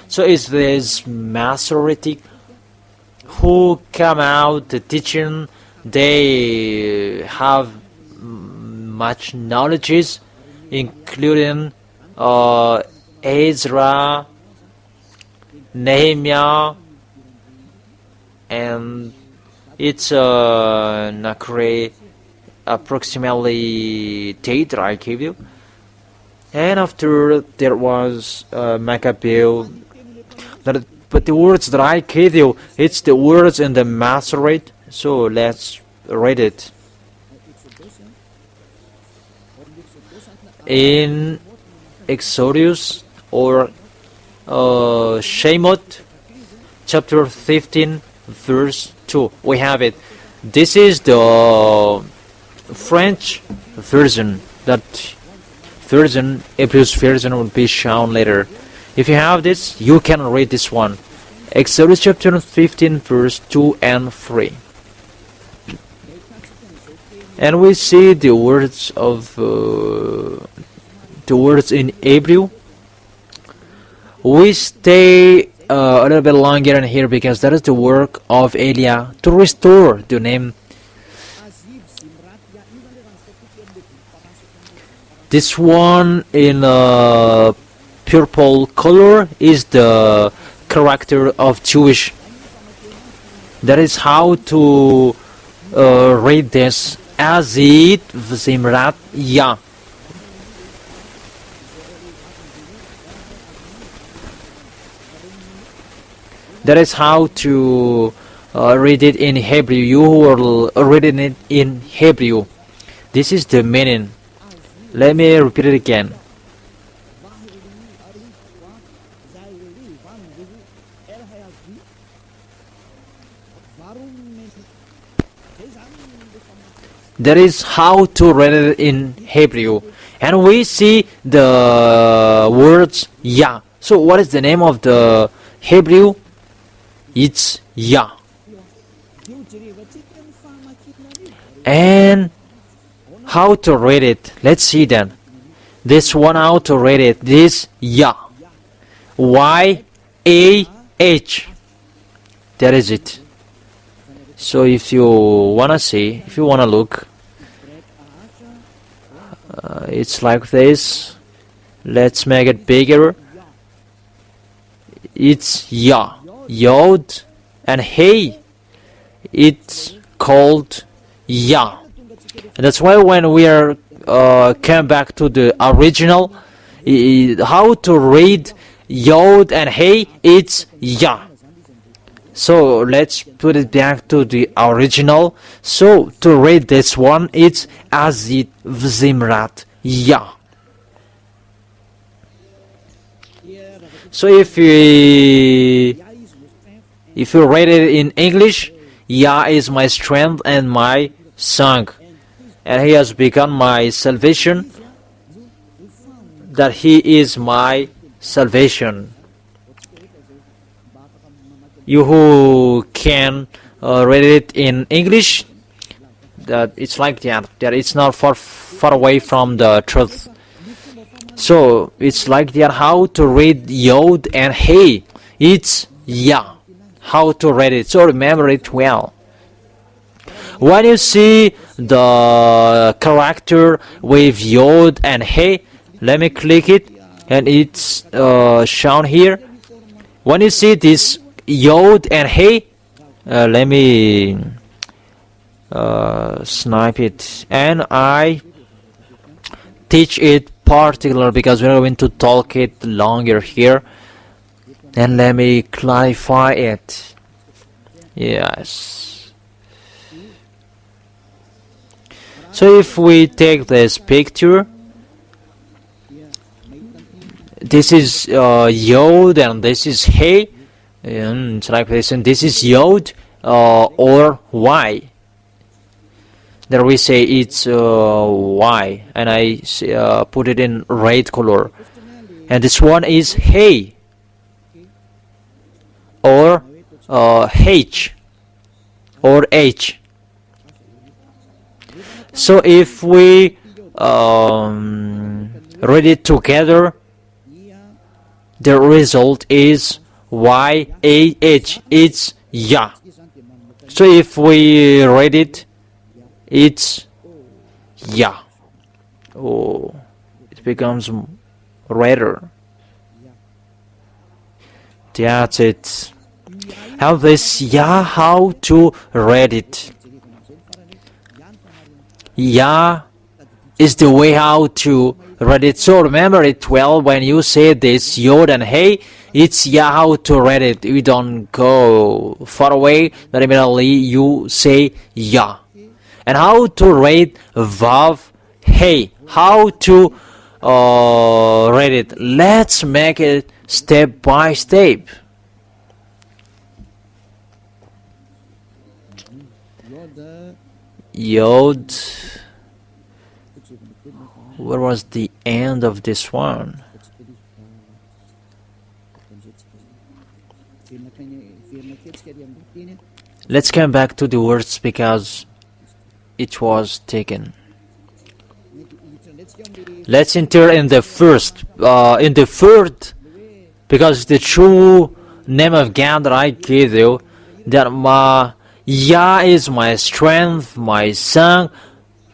So it's this Masoretic who come out the teaching. They have much knowledges, including Ezra, Nehemiah, and it's approximately date that I gave you. And after there was Maccabeo. But the words that I gave you, it's the words in the Masoret. So let's read it. In Exodus or Shemot chapter 15 verse 2, we have it. This is the French version that version, Hebrews version will be shown later. If you have this, you can read this one. Exodus chapter 15 verse 2 and 3. And we see the words of the words in Hebrew. We stay a little bit longer in here because that is the work of Eliah to restore the name. This one in purple color is the character of Jewish. That is how to read this. Azid v'zimrat Yah. That is how to read it in Hebrew. You will reading it in Hebrew. This is the meaning. Let me repeat it again. That is how to read it in Hebrew. And we see the words Yah. So what is the name of the Hebrew? It's Yah. And how to read it? Let's see then. This one, how to read it? This Yah. Y-A-H. That is it. So if you wanna see, if you wanna look, it's like this. Let's make it bigger. It's Yah. Yod and Hey. It's called Yah. And that's why when we are come back to the original, how to read Yod and Hey, it's Yah. So let's put it back to the original. So to read this one, it's Azid v'zimrat Yah. So if you read it in English, Yah is my strength and my song, and He has become my salvation. That He is my salvation. You who can read it in English, that it's like that it's not far away from the truth. So it's like that. How to read Yod and Hey, it's Yah. How to read it, so remember it well. When you see the character with Yod and Hey, let me click it, and it's shown here. When you see this Yod and Hey, let me snipe it, and I teach it particular because we're going to talk it longer here. And let me clarify it. Yes. So if we take this picture, this is Yod and this is Hey. It's like this, and this is Yod or Y. There we say it's Y, and I put it in red color. And this one is Hey or H or H. So if we read it together, the result is Y-A-H. It's Yah. So if we read it, it's Yah. Oh, it becomes redder. That's it. Have this Yah, how to read it. Yah is the way how to read it. So remember it well when you say this Yod and Hey, it's Yah, how to read it. You don't go far away, but immediately you say Yah. And how to read Vav Hey, how to read it. Let's make it step by step. Yod. Where was the end of this one. Let's come back to the words because it was taken. Let's enter in the third, because the true name of God that I gave you, that Yah is my strength, my song,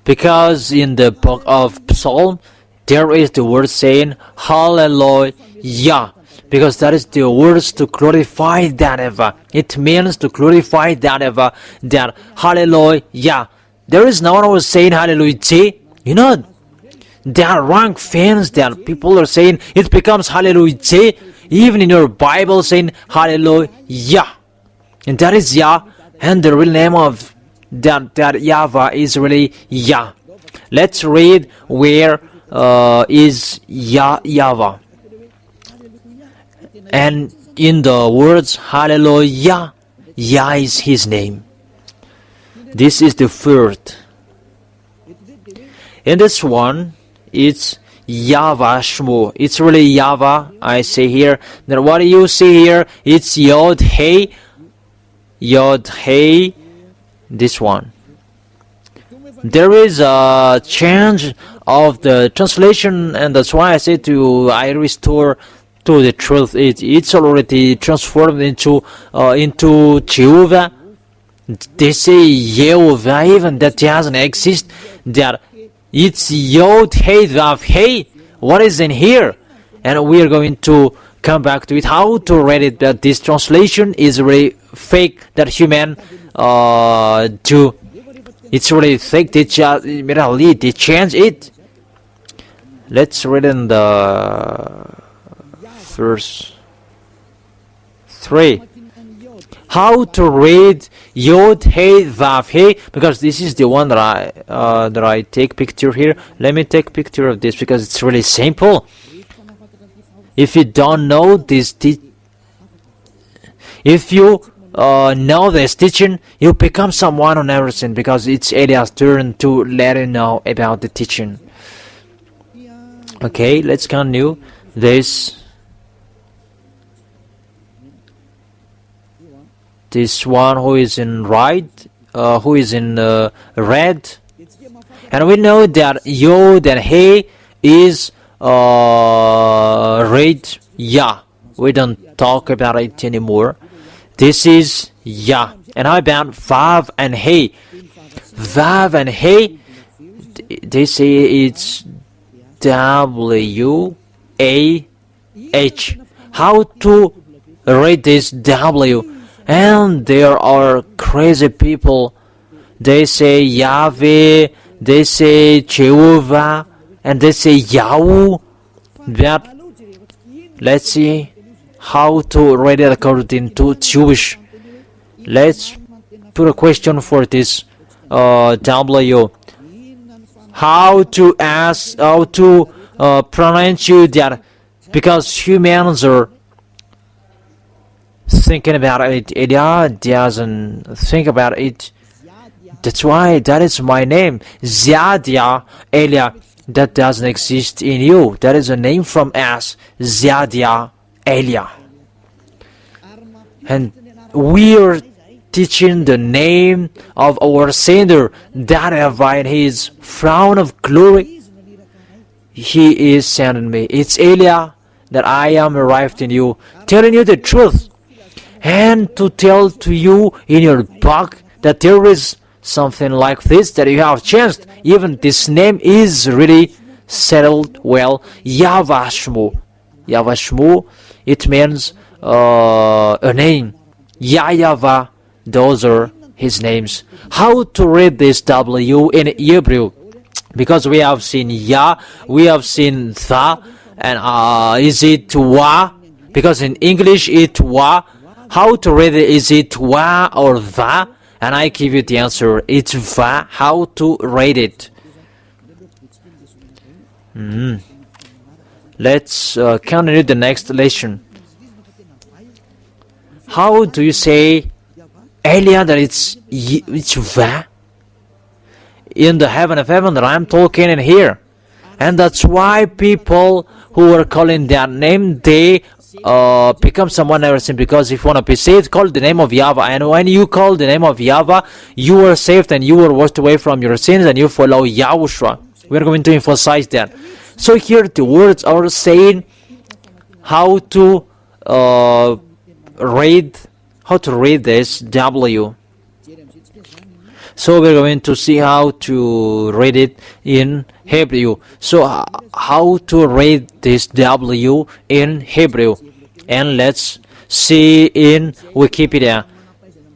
because in the book of Psalm there is the word saying Hallelujah, because that is the words to glorify that ever. It means to glorify that ever, that Hallelujah. There is no one who is saying Hallelujah. You know, there are wrong fans that people are saying it becomes Hallelujah, even in your Bible saying Hallelujah. And that is Yah, and the real name of that YAHVAH is really Yah. Let's read where is YAHVAH. And in the words Hallelujah, Yah is his name. This is the third. In this one, it's YAHVAH. It's really YAHVAH. I say here. Then what do you see here? It's Yod Hey. Yod Hey. This one. There is a change of the translation, and that's why I say I restore to the truth. It's already transformed into Jehovah. They say Yehovah, even that doesn't exist. That it's Yod Hey Vav Hey. What is in here? And we are going to come back to it. How to read it? That this translation is really fake. That human do. It's really fake. They change it. Let's read in the verse 3. How to read Yod Hey Vav Hey, because this is the one that I take picture here. Let me take picture of this because it's really simple. If you don't know this, if you know this teaching, you become someone on everything, because it's Elias' turn to let you know about the teaching. Okay, let's continue this. This one who is in who is in red, and we know that Yod and Hey is red Yah. We don't talk about it anymore. This is Yah. And how about Vav and Hey? Vav and Hey, they say it's W-A-H. How to read this W? And there are crazy people. They say Yahweh, they say Jehovah, and they say Yahweh. But let's see how to read it according to Jewish. Let's put a question for this W. How to pronounce that, because humans are thinking about it. Elia doesn't think about it. That's why that is my name, Ziadia Elia. That doesn't exist in you. That is a name from us, Ziadia Elia. And we are teaching the name of our Savior, that in his frown of glory, he is sending me. It's Elia that I am arrived in you, telling you the truth, and to tell to you in your book that there is something like this that you have changed. Even this name is really settled well. YAHVAH. YAHVAH, it means a name. YAHVAH, those are his names. How to read this W in Hebrew? Because we have seen Yah, we have seen Tha, and is it Wa? Because in English it Wa. How to read it? Is it Wa or Va? And I give you the answer. It's Va. How to read it? Let's continue the next lesson. How do you say Elia that it's Va? In the heaven of heaven that I'm talking in here. And that's why people who are calling that name, they become someone never sin, because if you want to be saved, call the name of YAHVAH. And when you call the name of YAHVAH, you are saved and you are washed away from your sins and you follow YAHOSHUAH. We're going to emphasize that. So here the words are saying how to read this W. So we're going to see how to read it in Hebrew. So how to read this W in Hebrew, and let's see in Wikipedia.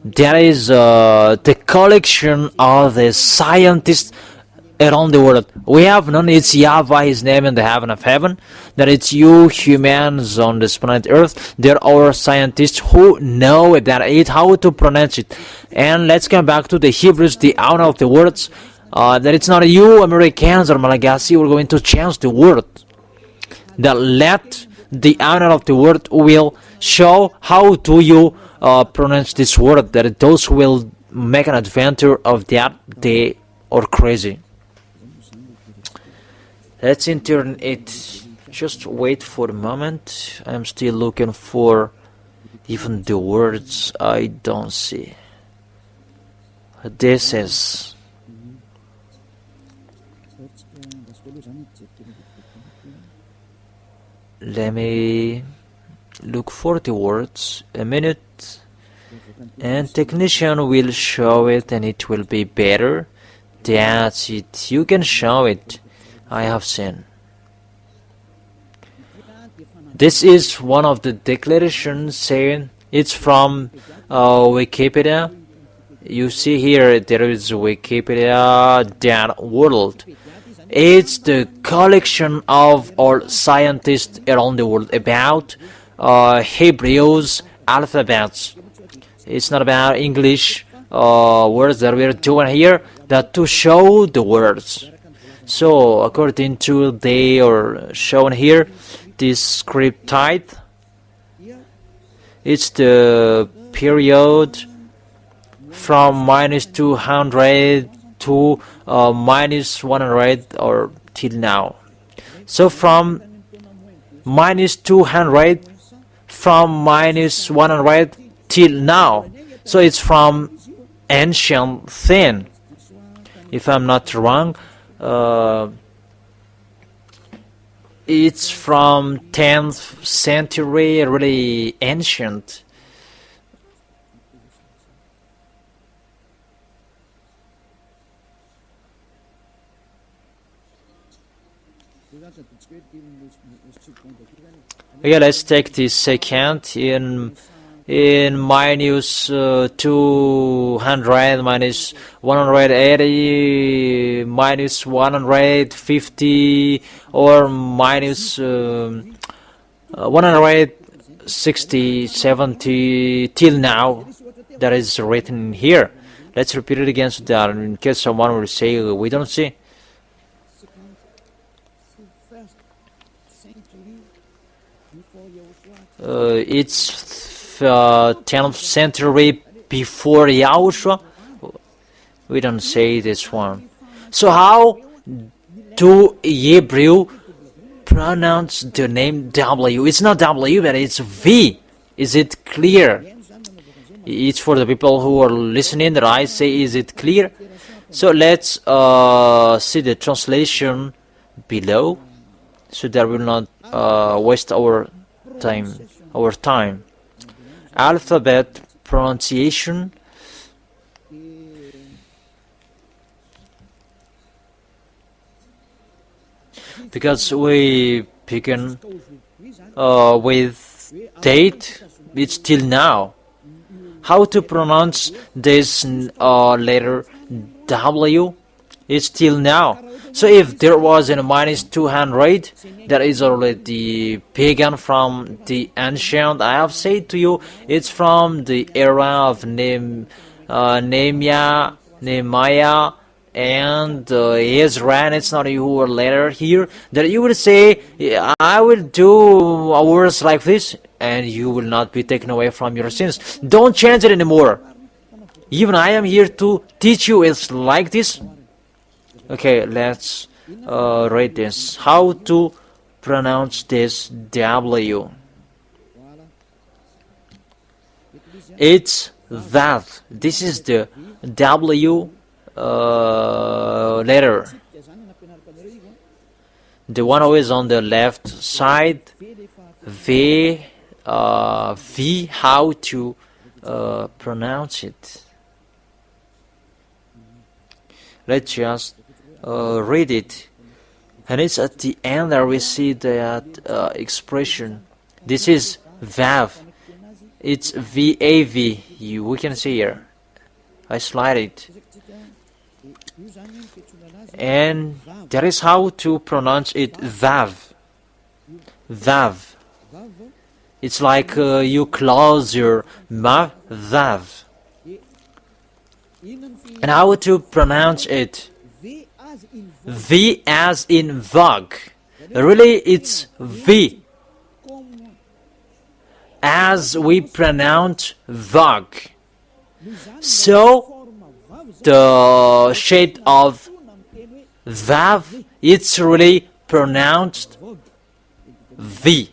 There is the collection of the scientists around the world. We have known it's YAHVAH, his name in the heaven of heaven, that it's you humans on this planet Earth. There are scientists who know that it, how to pronounce it. And let's come back to the Hebrews, the owner of the words, that it's not you Americans or Malagasy, we're going to change the word. That let the owner of the word will show how do you pronounce this word, that those who will make an adventure of that, they are crazy. Let's enter it. Just wait for a moment. I'm still looking for even the words I don't see. This is. Let me look for the words a minute, and technician will show it and it will be better. That's it. You can show it. I have seen. This is one of the declarations saying it's from Wikipedia. You see here there is Wikipedia.world. It's the collection of all scientists around the world about Hebrew's alphabets. It's not about English words that we're doing here, that to show the words. So according to they are shown here, this script type, it's the period from -200 to -100 or till now. So from -200, from -100 till now. So it's from ancient thing, if I'm not wrong. It's from 10th century, really ancient. Okay, let's take this second in -200, -180, -150, or -160, 70 till now. That is written here. Let's repeat it again so that in case someone will say we don't see. It's 10th century before Yahushua. We don't say this one. So how do Hebrew pronounce the name W? It's not W, but it's V. Is it clear? It's for the people who are listening that I say, is it clear? So let's see the translation below, so that we will not waste our time. Alphabet pronunciation. Because we begin with date, it's till now. How to pronounce this letter W? It's till now. So if there was in -200, that is already pagan from the ancient. I have said to you, it's from the era of Nehemiah and Ezra. It's not you who are later here, that you will say, I will do words like this, and you will not be taken away from your sins. Don't change it anymore. Even I am here to teach you it's like this. Okay, let's read this. How to pronounce this W? It's that. This is the W letter. The one who is on the left side. V. How to pronounce it? Let's just read it. And it's at the end there we see that expression. This is VAV. It's VAV. We can see here. I slide it. And that is how to pronounce it, VAV. VAV. It's like you close your mouth, VAV. And how to pronounce it? V as in VOG. Really, it's V as we pronounce VOG. So, the shape of VAV, it's really pronounced V.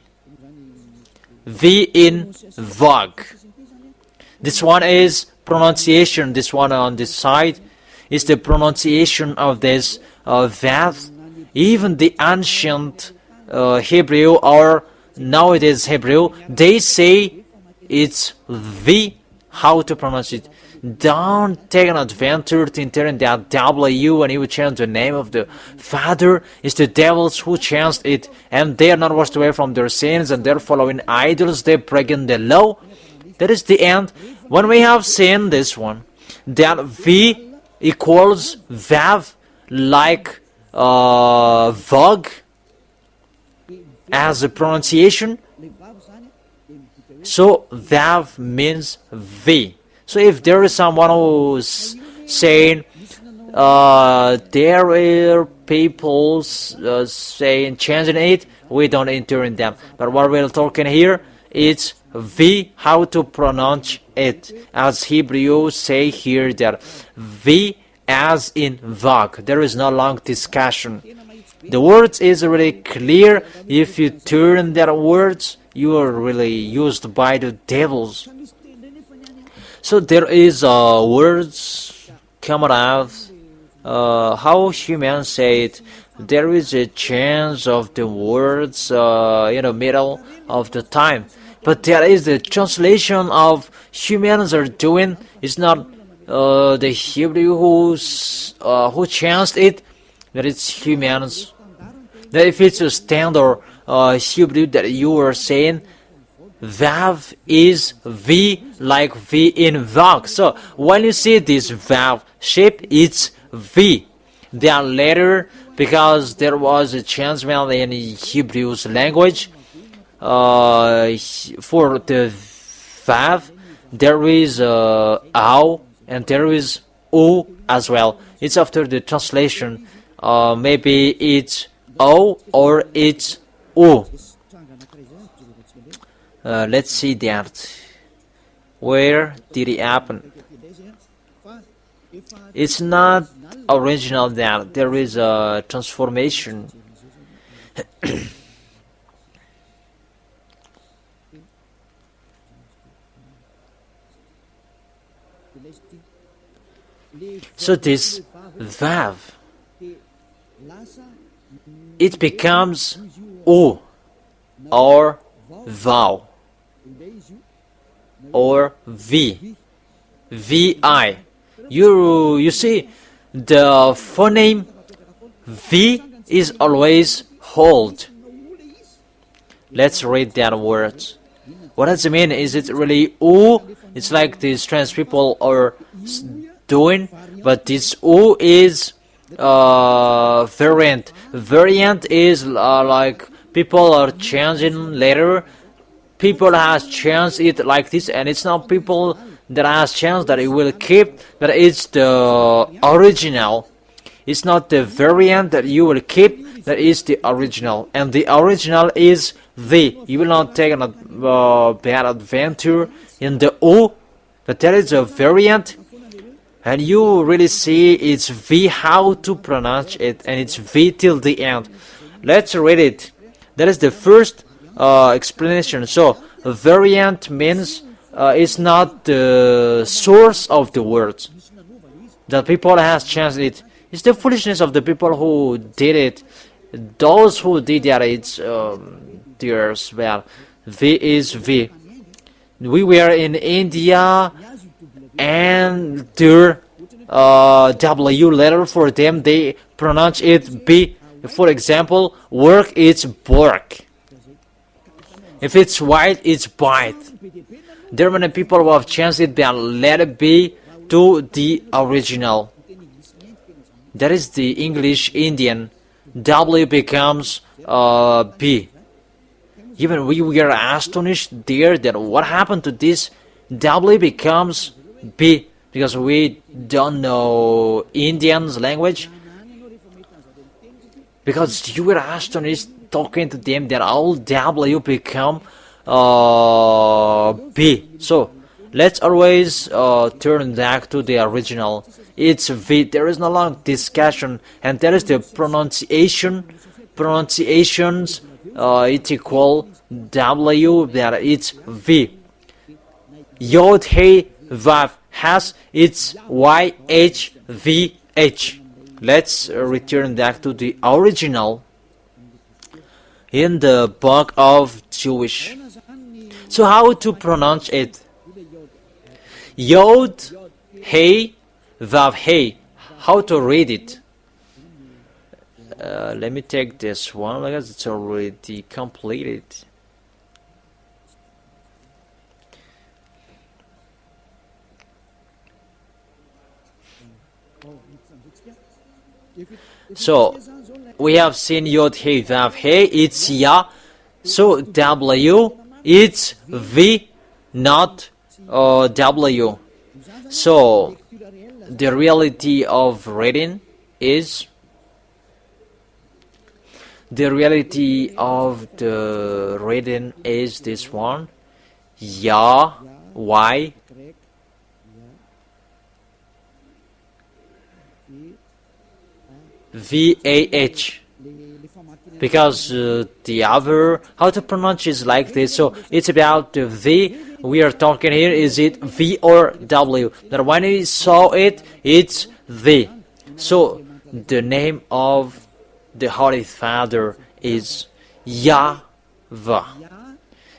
V in VOG. This one is pronunciation. This one on this side is the pronunciation of this VAV. Even the ancient Hebrew or nowadays Hebrew, they say it's V. How to pronounce it? Don't take an adventure to enter that W and you will change the name of the Father. It's the devils who changed it, and they are not washed away from their sins, and they're following idols, they're breaking the law. That is the end. When we have seen this one, that V equals VAV, like VOG as a pronunciation. So VAV means V. So if there is someone who's saying there are people saying changing it, we don't enter in them. But what we're talking here is V, how to pronounce it. As Hebrews say here that V as in VOG. There is no long discussion. The words is really clear. If you turn that words, you are really used by the devils. So there is words coming out. How humans say it, there is a change of the words in the middle of the time. But there is the translation of humans are doing. It's not the Hebrew who changed it. That it's humans. That if it's a standard Hebrew that you were saying, VAV is V like V in VOG. So when you see this VAV shape, it's V. Then later, because there was a changement in Hebrew's language, for the VAV, there is AU and there is U as well. It's after the translation. Maybe it's O or it's U. Let's see that. Where did it happen? It's not original that. There is a transformation. So this VAV, it becomes U or VOW or V, VI. You see, the phoneme V is always hold. Let's read that word. What does it mean? Is it really U? It's like these trans people are doing, but this U is variant. Variant is like people are changing later. People has changed it like this, and it's not people that has changed that it will keep, but it's the original. It's not the variant that you will keep, that is the original, and the original is the. You will not take a bad adventure in the U, but there is a variant. And you really see it's V, how to pronounce it, and it's V till the end. Let's read it. That is the first explanation. So, a variant means it's not the source of the words. The people has changed it. It's the foolishness of the people who did it. Those who did that, it's theirs. Well, V is V. We were in India, and their W letter for them, they pronounce it B. For example, work is work. If it's white, it's white. There are many people who have changed it by letter B to the original. That is the English Indian. W becomes B. Even we were astonished there that what happened to this W becomes B, because we don't know Indian's language. Because you were astonished talking to them that all W become B. So let's always turn back to the original. It's V. There is no long discussion, and there is the pronunciation. Pronunciations it's equal W, that it's V. Yod Hey Vav has its YHVH. Let's return back to the original in the book of Jewish. So how to pronounce it? Yod Hey Vav Hey. How to read it? Let me take this one because it's already completed. So we have seen Yod Hey Vav Hey, it's Ya. So W, it's V, not W. So the reality of reading is, this one. Ya, Y, VAH, because the other, how to pronounce is like this. So it's about the V we are talking here. Is it V or W? That when we saw it, it's V. So the name of the Holy Father is YAHVAH.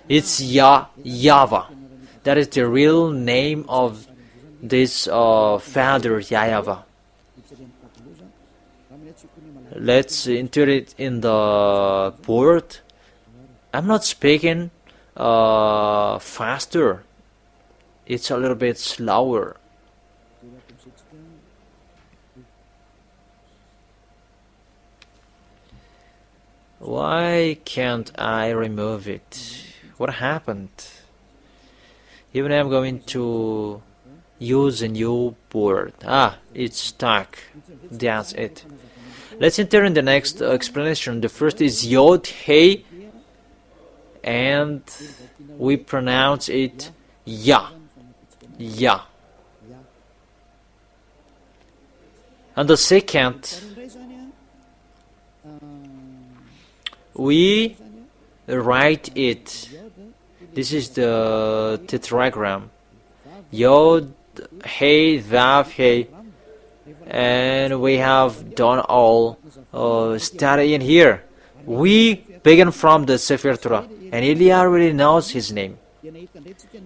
It's YAHVAH. That is the real name of this Father, YAHVAH. Let's enter it in the board. I'm not speaking faster. It's a little bit slower. Why can't I remove it? What happened? Even I'm going to use a new board. It's stuck. That's it. Let's enter in the next explanation. The first is Yod Hey, and we pronounce it Ya. Ya. And the second, we write it. This is the tetragram. Yod Hey Vav Hey. And we have done all studying here. We begin from the Sefer Torah, and Ilya already knows his name.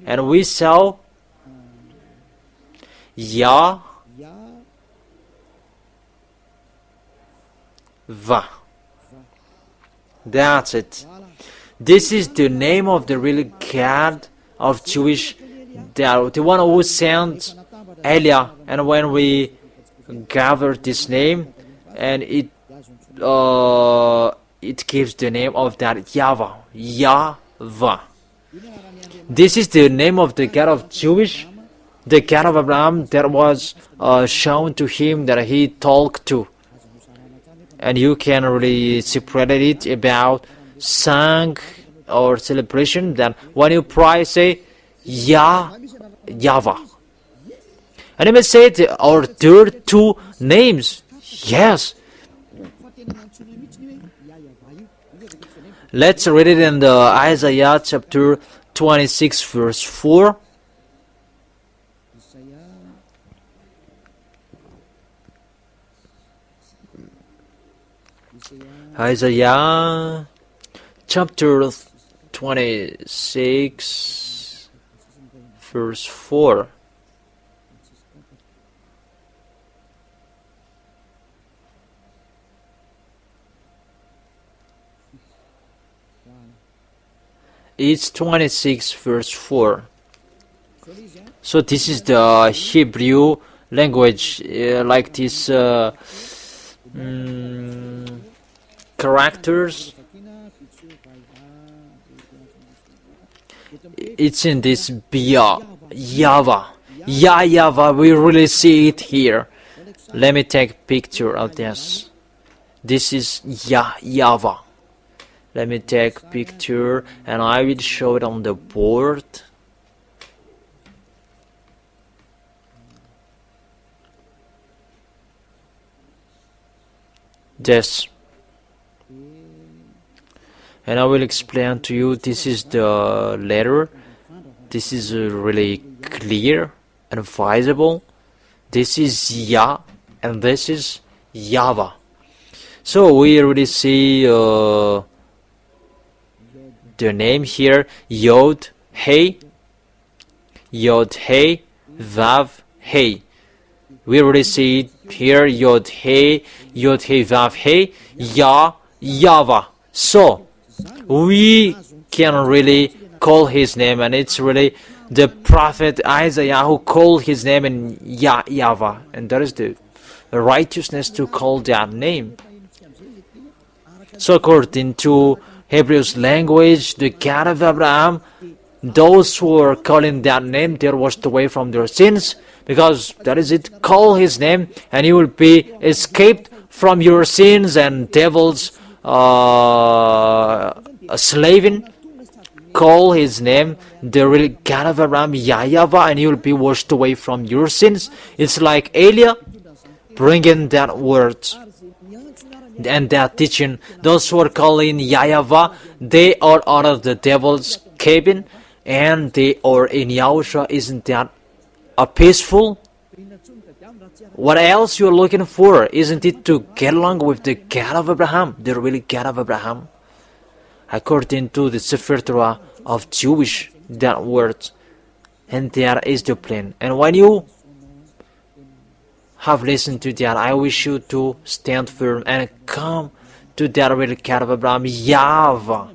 And we saw YAHVAH. That's it. This is the name of the real God of Jewish, the one who sent Elia. And when we gathered this name, and it gives the name of that YAHVAH. YAHVAH. This is the name of the God of Jewish, the God of Abraham that was shown to him, that he talked to. And you can really separate it about song or celebration, that when you pray, say YAHVAH. And you may say, are there two names? Yes. Let's read it in the Isaiah chapter 26 verse 4. Isaiah chapter 26 verse 4. It's 26 verse 4. So this is the Hebrew language, like this characters. It's in this Bia, YAHVAH. YAHVAH, we really see it here. Let me take a picture of this. This is YAHVAH. Let me take a picture and I will show it on the board. This. And I will explain to you, this is the letter. This is really clear and visible. This is Yah and this is YAHVAH. So we already see the name here, Yod Hey, Yod Hey, Vav Hey. We already see it here, Yod Hey, Vav Hey, YAHVAH. So we can really call his name, and it's really the prophet Isaiah who called his name in YAHVAH, and that is the righteousness to call that name. So according to Hebrew's language, the God of Abraham, those who are calling that name, they are washed away from their sins, because that is it, call his name and you will be escaped from your sins and devils slaving. Call his name, the real God of Abraham, YAHVAH, and you will be washed away from your sins. It's like Elia bringing that word and that teaching. Those who are calling YAHVAH, they are out of the devil's cabin and they are in Yahushua. Isn't that peaceful? What else you're looking for? Isn't it to get along with the God of Abraham, the really God of Abraham? According to the Sefer Torah of Jewish, that word, and there is the plan. And when you have listened to that, I wish you to stand firm and come to that real God of Abraham, YAHVAH,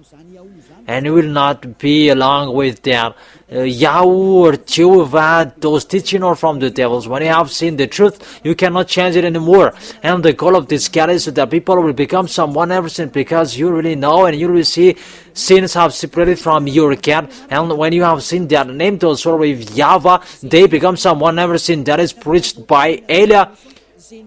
and you will not be along with that Yahweh or Jehovah, those teaching are from the devils. When you have seen the truth, you cannot change it anymore. And the goal of this God is so that people will become someone ever sin, because you really know and you will see sins have separated from your God. And when you have seen that name, those who are with YAHVAH, they become someone never sin. That is preached by Elia.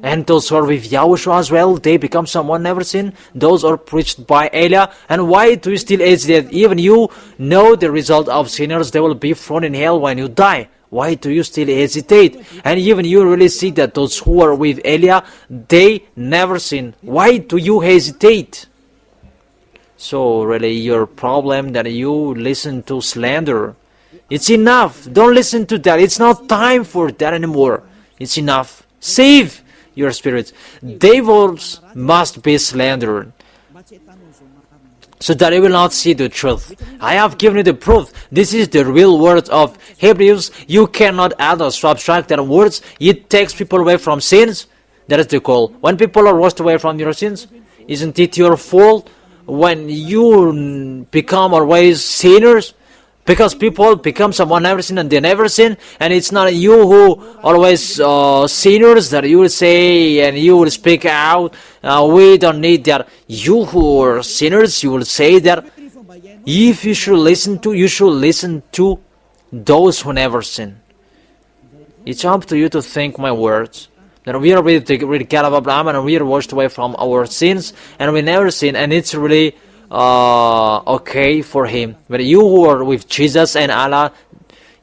And those who are with Yahushua as well, they become someone never seen. Those are preached by Elia. And why do you still hesitate? Even you know the result of sinners, they will be thrown in hell when you die. Why do you still hesitate? And even you really see that those who are with Elia, they never sin. Why do you hesitate? So really your problem that you listen to slander. It's enough. Don't listen to that. It's not time for that anymore. It's enough. Save your spirits. Devils must be slandered, so that you will not see the truth. I have given you the proof. This is the real words of Hebrews. You cannot add or subtract that words. It takes people away from sins. That is the call. When people are washed away from your sins, isn't it your fault when you become always sinners? Because people become someone never sin and they never sin, and it's not you who always sinners that you will say and you will speak out. We don't need that. You who are sinners, you will say that. If you should listen to, you should listen to those who never sin. It's up to you to think my words. That we are with the God of Abraham and we are washed away from our sins and we never sin, and it's really okay for him. But you who are with Jesus and Allah,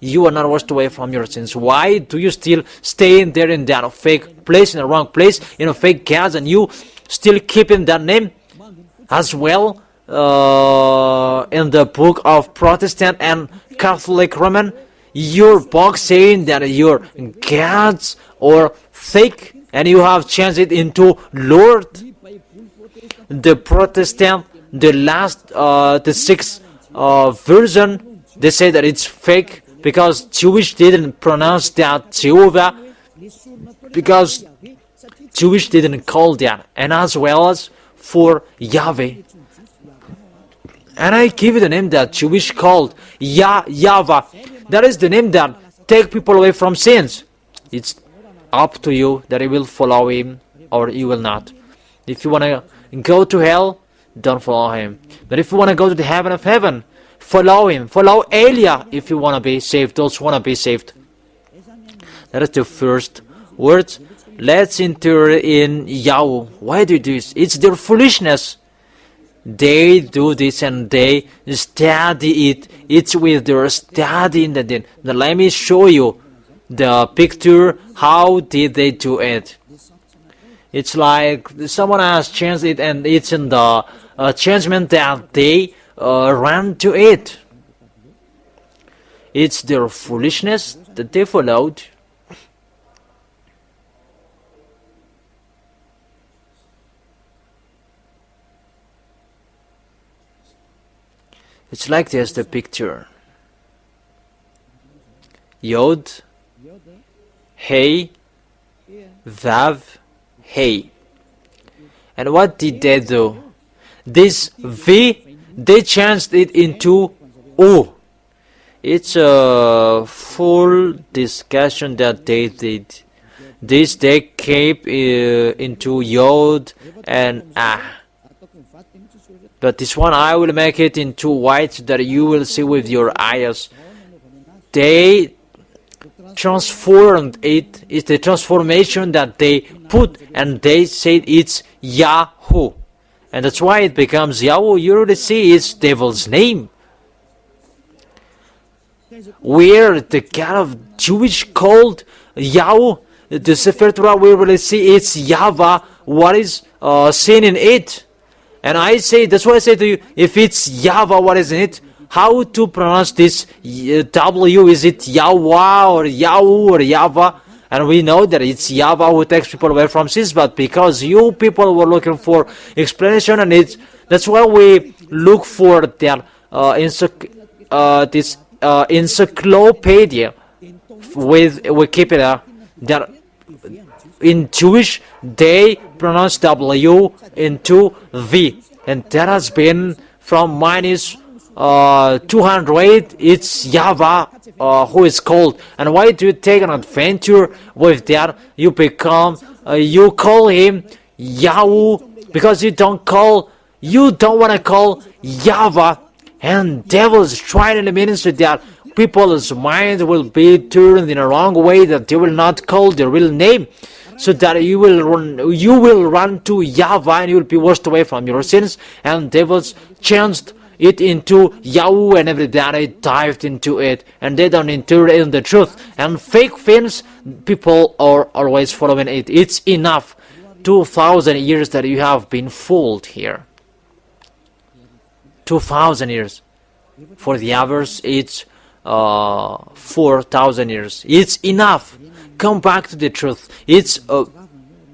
you are not washed away from your sins. Why do you still stay in there in that fake place, in the wrong place, in a fake gods, and you still keeping that name as well? In the book of Protestant and Catholic Roman, your book saying that your gods are fake, and you have changed it into Lord. The Protestant, the sixth version, they say that it's fake because Jewish didn't pronounce that Jehovah, because Jewish didn't call that, and as well as for Yahweh. And I give you the name that Jewish called YAHVAH. That is the name that take people away from sins. It's up to you that you will follow him or you will not. If you want to go to hell, don't follow him. But if you want to go to the heaven of heaven, follow him. Follow Elia if you want to be saved. Those who want to be saved. That is the first word. Let's enter in Yahweh. Why do you do this? It's their foolishness. They do this and they study it. It's with their study in the din. Now let me show you the picture. How did they do it? It's like someone has changed it, and it's in the changement that they ran to it. It's their foolishness that they followed. It's like this, the picture. Yod, Hey, Vav, Hey. And what did they do? This V, they changed it into O. It's a full discussion that they did. This they keep into Yod and Ah. But this one I will make it into white so that you will see with your eyes. They transformed it. It's the transformation that they put, and they said it's Yahoo. And that's why it becomes Yahweh. You already see it's devil's name. Where the God of Jewish called Yahweh, the Sefer Torah, we really see it's YAHVAH. What is seen in it? And I say, that's why I say to you, if it's YAHVAH, what is in it? How to pronounce this W? Is it Yahweh or Yahoo or YAHVAH? And we know that it's YAHVAH who takes people away from sins, but because you people were looking for explanation, and that's why we look for that this encyclopedia with Wikipedia, that in Jewish they pronounce W into V, and that has been from minus 200. It's YAHVAH who is called. And why do you take an adventure with that? You become you call him Yahweh because you don't want to call YAHVAH. And devils trying to minister that people's mind will be turned in a wrong way, that they will not call the real name, so that you will run to YAHVAH and you will be washed away from your sins. And devils changed it into Yahweh, and everybody dived into it, and they don't enter in the truth. And fake things, people are always following it. It's enough 2,000 years that you have been fooled here. 2,000 years. For the others, it's 4,000 years. It's enough. Come back to the truth. It's a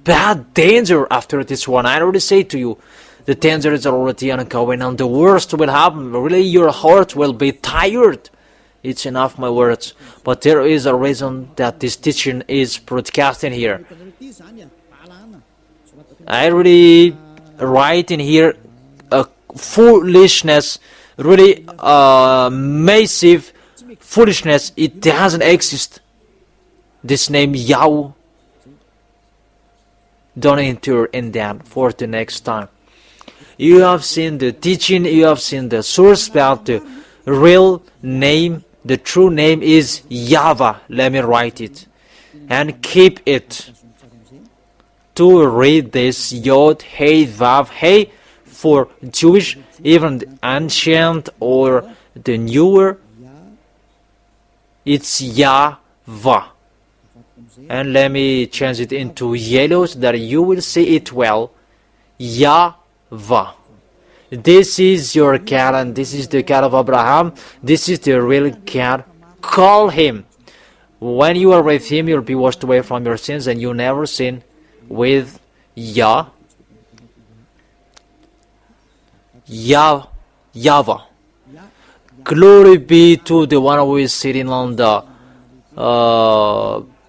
bad danger after this one. I already say to you, the danger is already ongoing, and the worst will happen. Really, your heart will be tired. It's enough, my words. But there is a reason that this teaching is broadcasting here. I really write in here a foolishness, really massive foolishness. It doesn't exist. This name Yahweh. Don't enter in that for the next time. You have seen the teaching, you have seen the source, but the real name, the true name is YAHVAH. Let me write it and keep it. To read this Yod, Hey, Vav, Hey, for Jewish, even the ancient or the newer, It's YAHVAH. And let me change it into yellow so that you will see it well. YAHVAH. This is your God, and this is the God of Abraham. This is the real God. Call him. When you are with him, you'll be washed away from your sins, and you never sin with YAHVAH. Glory be to the one who is sitting on the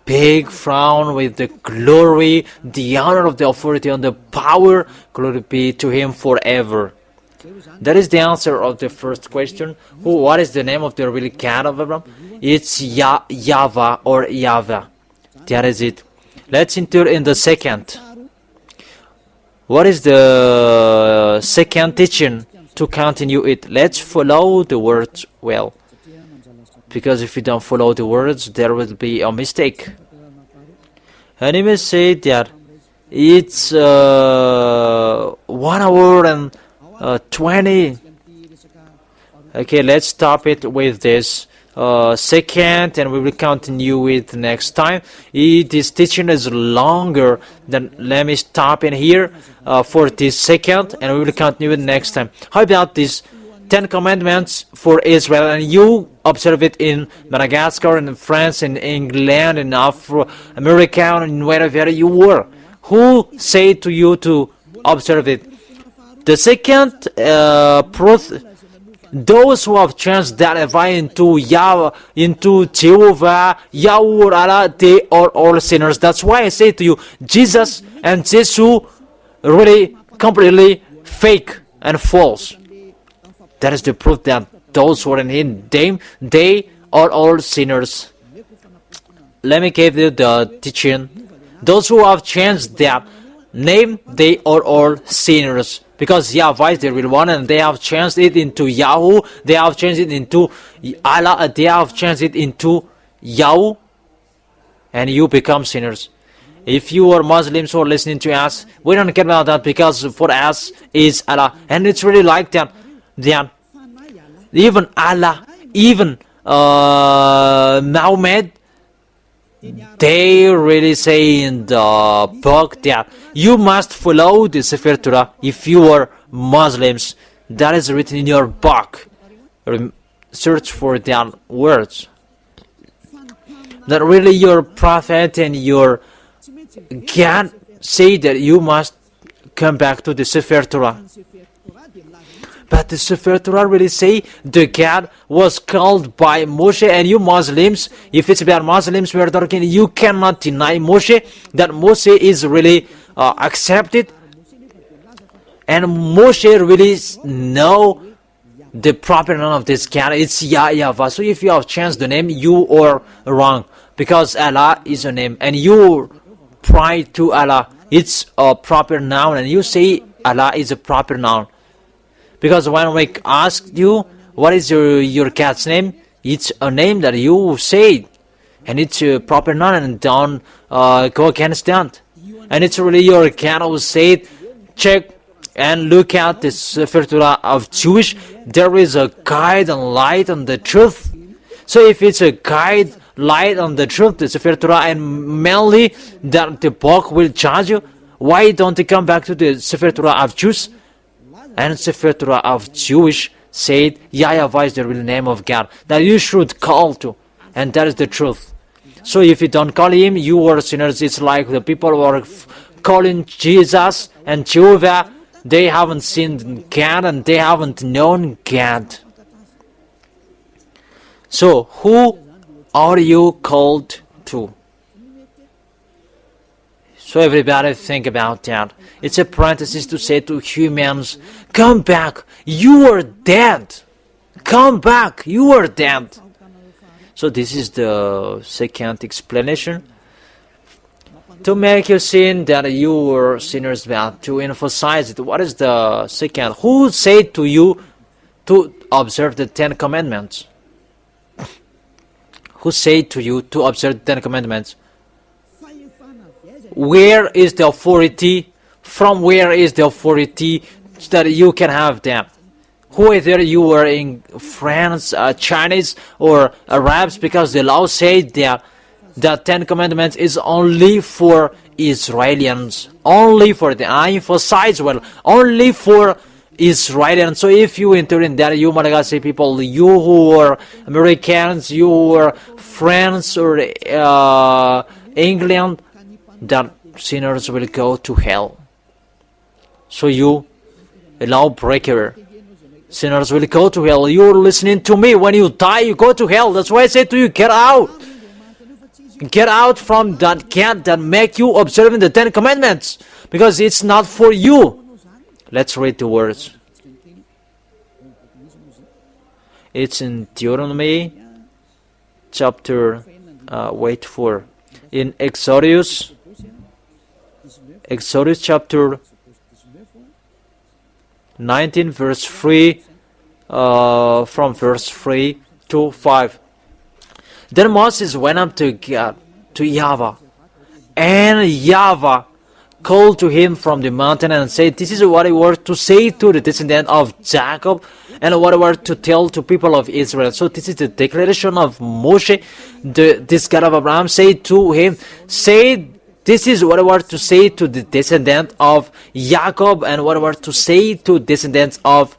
big throne with the glory, the honor of the authority, and the power. Glory be to him forever. That is the answer of the first question. What is the name of the real God of Abraham? It's YAHVAH or YAHVAH. That is it. Let's enter in the second. What is the second teaching to continue it? Let's follow the words well. Because if you don't follow the words, there will be a mistake. And he may say that it's 1 hour and 20. Okay, let's stop it with this second, and we will continue it next time. This teaching is longer than, let me stop in here for this second, and we will continue it next time. How about this 10 commandments for Israel, and you observe it in Madagascar, in France, in England, in America, and wherever you were? Who said to you to observe it? The second proof, those who have changed that YAHVAH into Jehovah, Yahweh, Allah, they are all sinners. That's why I say to you, Jesus and Jesus really completely fake and false. That is the proof that those who are in Him, they are all sinners. Let me give you the teaching. Those who have changed their name, they are all sinners. Because YAHVAH is the real one, and they have changed it into Yahoo, they have changed it into Allah, they have changed it into Yahoo, and you become sinners. If you are Muslims who are listening to us, we don't care about that, because for us is Allah, and it's really like that. Even Allah, even Muhammad, they really say in the book that you must follow the Sefer Torah if you are Muslims. That is written in your book. Search for their words. That really your prophet and your God say that you must come back to the Sefer Torah. But the Sefer Torah really say the God was called by Moshe, and you Muslims, if it's about Muslims we are talking, you cannot deny Moshe, that Moshe is really accepted, and Moshe really know the proper name of this God. It's YAHVAH. So if you have changed the name, you are wrong, because Allah is a name, and you pray to Allah. It's a proper noun, and you say Allah is a proper noun. Because when we ask you, what is your cat's name? It's a name that you say, and it's a proper noun, and don't go against that. And it's really your cat who said, check and look at the Sefer Torah of Jewish. There is a guide and light on the truth. So if it's a guide, light on the truth, the Sefer Torah, and mainly that the book will judge you, why don't you come back to the Sefer Torah of Jews? And Sefer Torah of Jewish said YAHVAH is the real name of God that you should call to, and that is the truth. So if you don't call Him, you are sinners. It's like the people who are calling Jesus and Jehovah, they haven't seen God and they haven't known God. So who are you called to? So everybody think about that. It's a parenthesis to say to humans, come back, you are dead. Come back, you are dead. So this is the second explanation. To make you sin that you were sinners, but to emphasize it, what is the second? Who said to you to observe the 10 commandments? Who said to you to observe the 10 commandments? Where is the authority? From where is the authority that you can have them? whether you were in France, Chinese, or Arabs, because the law said that the Ten Commandments is only for Israelians, only for the, I emphasize, well, only for Israelians. So if you enter in there, you Malagasy people, you who are Americans, you who are France or England, that sinners will go to hell. So you, a lawbreaker, sinners will go to hell. You're listening to me. When you die, you go to hell. That's why I say to you, get out. Get out from that camp that make you observing the Ten Commandments, because it's not for you. Let's read the words. It's in Deuteronomy chapter, in Exodus chapter 19 verse 3, from verse 3 to 5. Then Moses went up to God, to YAHVAH, and YAHVAH called to him from the mountain and said, this is what I were to say to the descendant of Jacob, and what I were to tell to people of Israel. So this is the declaration of Moshe. This God of Abraham said to him, say, this is what I were to say to the descendant of Jacob, and what I were to say to descendants of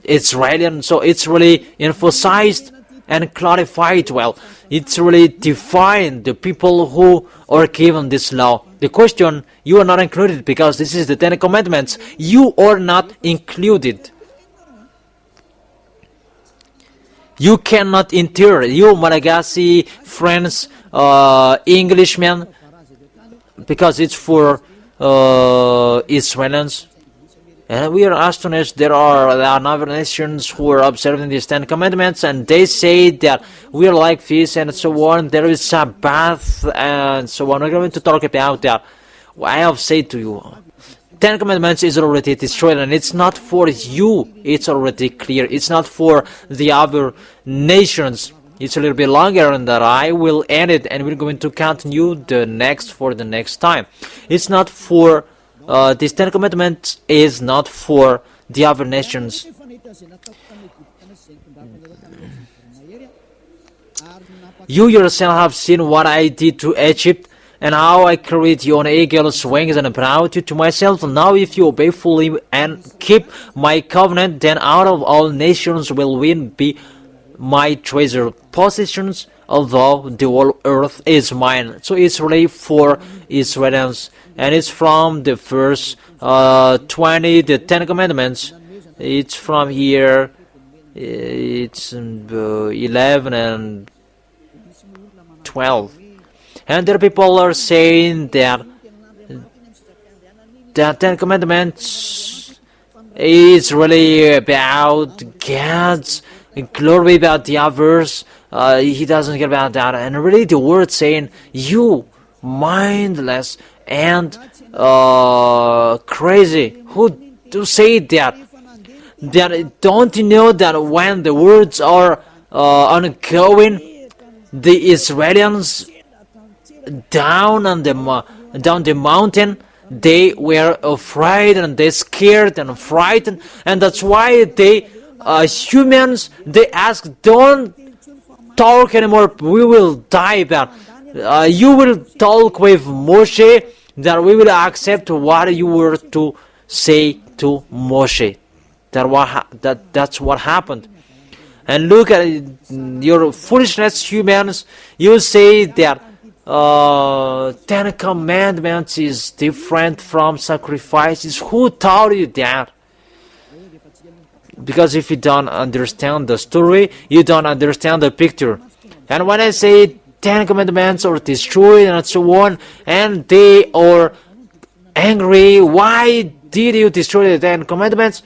Israel. So it's really emphasized and clarified well. It's really defined the people who are given this law. The question, you are not included because this is the Ten Commandments. You are not included. You cannot enter. You Malagasy, French, Englishmen, because it's for Israelians. And we are astonished. There are other nations who are observing these Ten Commandments, and they say that we are like this and so on. There is Sabbath and so on. We're going to talk about that. I have said to you, Ten Commandments is already destroyed, and it's not for you. It's already clear. It's not for the other nations. It's a little bit longer, and that I will end it, and we're going to continue the next time. It's not for this Ten Commandments is not for the other nations. You yourself have seen what I did to Egypt, and how I carried you on eagle's wings and brought you to myself. Now if you obey fully and keep my covenant, then out of all nations will we be my treasure possessions, although the whole earth is mine. So it's really for Israelians, and it's from the verse 20, the Ten Commandments. It's from here, it's 11 and 12. And there people are saying that the Ten Commandments is really about God's glory, about the others. He doesn't care about that. And really the word saying, you mindless and crazy, who do say that? Don't you know that when the words are ongoing, the Israelians down the mountain, they were afraid and they scared and frightened, and that's why they humans, they ask, don't talk anymore, we will die. But you will talk with Moshe, that we will accept what you were to say to Moshe. That's what happened. And look at your foolishness, humans. You say that Ten Commandments is different from sacrifices. Who taught you that? Because if you don't understand the story, you don't understand the picture. And when I say Ten Commandments are destroyed and so on, and they are angry, why did you destroy the Ten Commandments?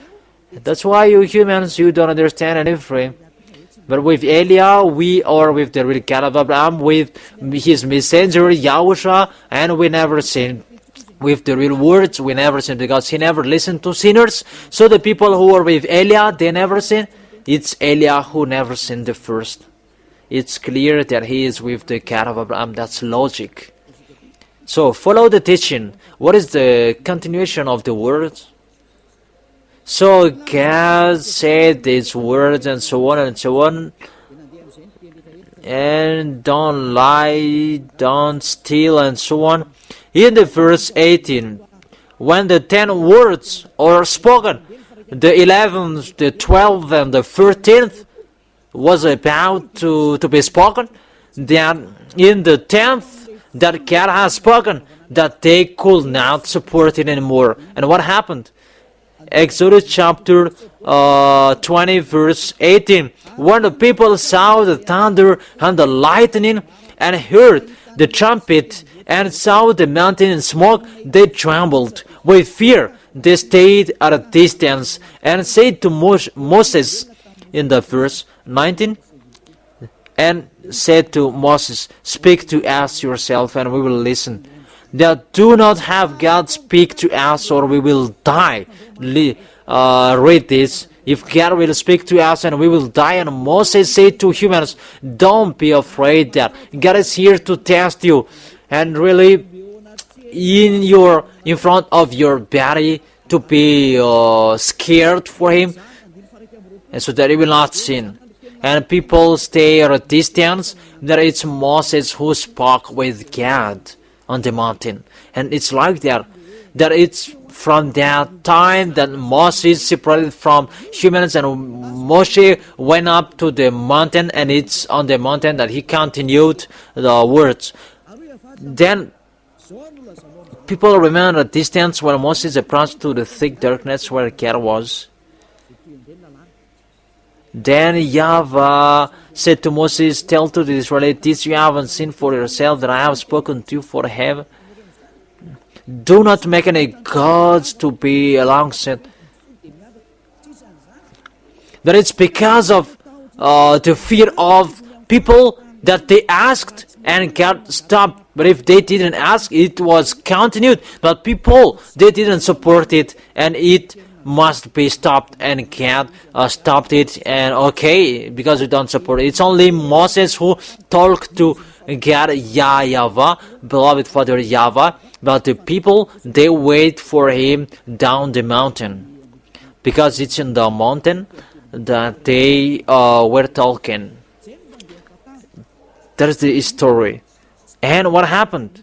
That's why you humans, you don't understand anything. But with Elia, we are with the real God of Abraham, with his messenger, YAHOSHUAH, and we never sin. With the real words, we never sin, because he never listened to sinners. So the people who are with Elia, they never sin. It's Elia who never sinned the first. It's clear that he is with the God of Abraham. That's logic. So follow the teaching. What is the continuation of the words? So God said these words and so on and so on. And don't lie, don't steal, and so on. In the verse 18, when the 10 words are spoken, the 11th, the 12th, and the 13th was about to be spoken, then in the 10th that God has spoken, that they could not support it anymore. And what happened? Exodus chapter 20 verse 18. When the people saw the thunder and the lightning and heard the trumpet and saw the mountain in smoke, they trembled with fear. They stayed at a distance and said to Moses, in the verse 19, and said to Moses, "Speak to us yourself and we will listen. That do not have God speak to us or we will die." Read this. If God will speak to us and we will die. And Moses said to humans, don't be afraid, that God is here to test you. And really, in front of your body, to be scared for him, and so that he will not sin. And people stay at a distance. That it's Moses who spoke with God on the mountain. And it's like that. That it's from that time that Moses separated from humans and Moshe went up to the mountain, and it's on the mountain that he continued the words. Then people remained at a distance while Moses approached to the thick darkness where God was. Then YAHVAH said to Moses, "Tell to the Israelites, you haven't seen for yourself that I have spoken to you for heaven. Do not make any gods to be alongside." That it's because of the fear of people that they asked and God stopped. But if they didn't ask, it was continued. But people, they didn't support it, and it must be stopped, and God stopped it. And okay, because we don't support it, it's only Moses who talked to God, YAHVAH, beloved Father YAHVAH. But the people, they wait for him down the mountain, because it's in the mountain that they were talking. That's the story. And what happened?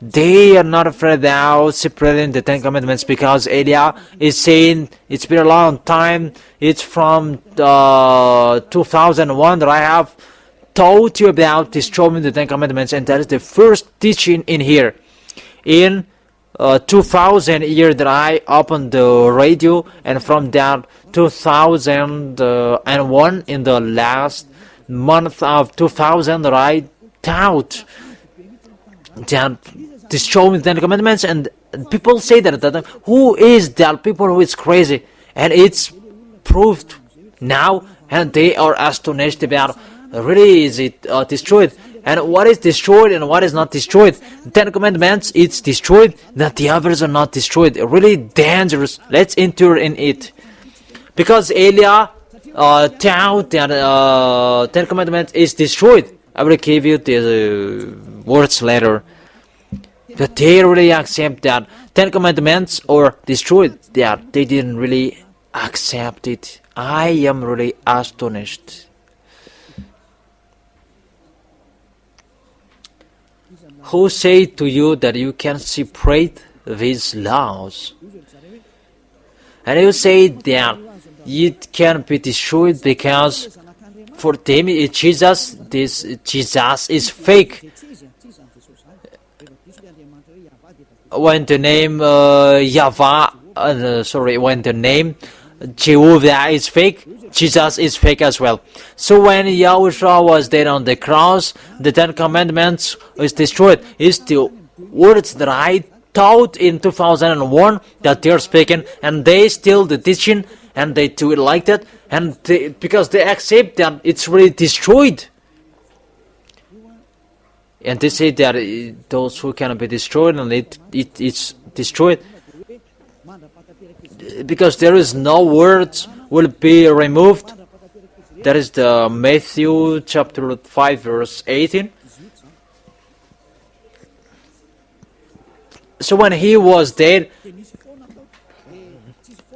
They are not afraid now separating the 10 Commandments, because Elia is saying it's been a long time. It's from 2001 that I have taught you about destroying the 10 Commandments, and that is the first teaching in here. In 2000 year that I opened the radio, and from that 2001 in the last month of 2000 that I taught that destroying the 10 Commandments. And people say that who is that people who is crazy, and it's proved now, and they are astonished about really is it destroyed, and what is destroyed and what is not destroyed. 10 Commandments, it's destroyed, that the others are not destroyed. Really dangerous. Let's enter in it, because Elia taught that 10 Commandments is destroyed. I will give you the words later. But they really accept that 10 Commandments are destroyed. That they didn't really accept it. I am really astonished. Who say to you that you can separate these laws? And you say that it can be destroyed because for them Jesus is fake. When the name when the name Jehovah is fake, Jesus is fake as well. So when Yahushua was dead on the cross, the 10 Commandments was destroyed. It's the words that I taught in 2001 that they are speaking, and they still the teaching, and they do it like that, and because they accept that it's really destroyed. And they say that those who cannot be destroyed, and it's destroyed, because there is no words will be removed. That is the Matthew chapter 5 verse 18. So when he was dead,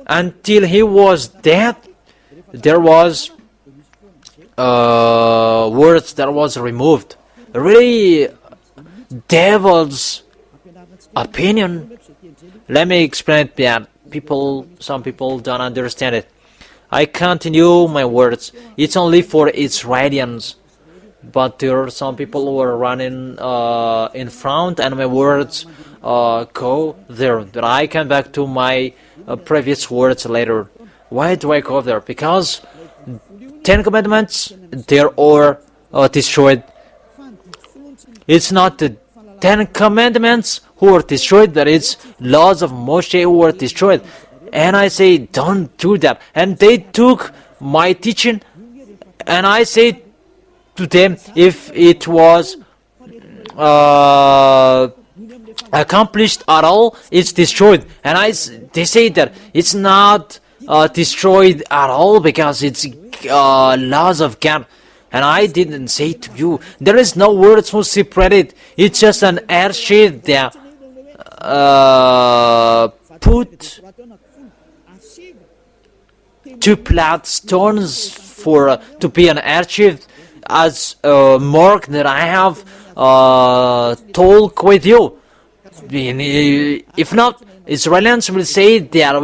until he was dead, there was words that was removed. Really, devil's opinion. Let me explain it that some people don't understand it. I continue my words. It's only for Israelians, but there are some people who are running in front, and my words go there. But I come back to my previous words later. Why do I go there? Because 10 Commandments, they are destroyed. It's not the 10 Commandments who are destroyed, but it's laws of Moshe who are destroyed. And I say, don't do that. And they took my teaching, and I say to them, if it was accomplished at all, it's destroyed. And they say that it's not destroyed at all because it's laws of God. And I didn't say to you, there is no words who separated. It's just an air sheet that put two flat stones for to be an archive as mark that I have talk with you. If not, Israelis will say that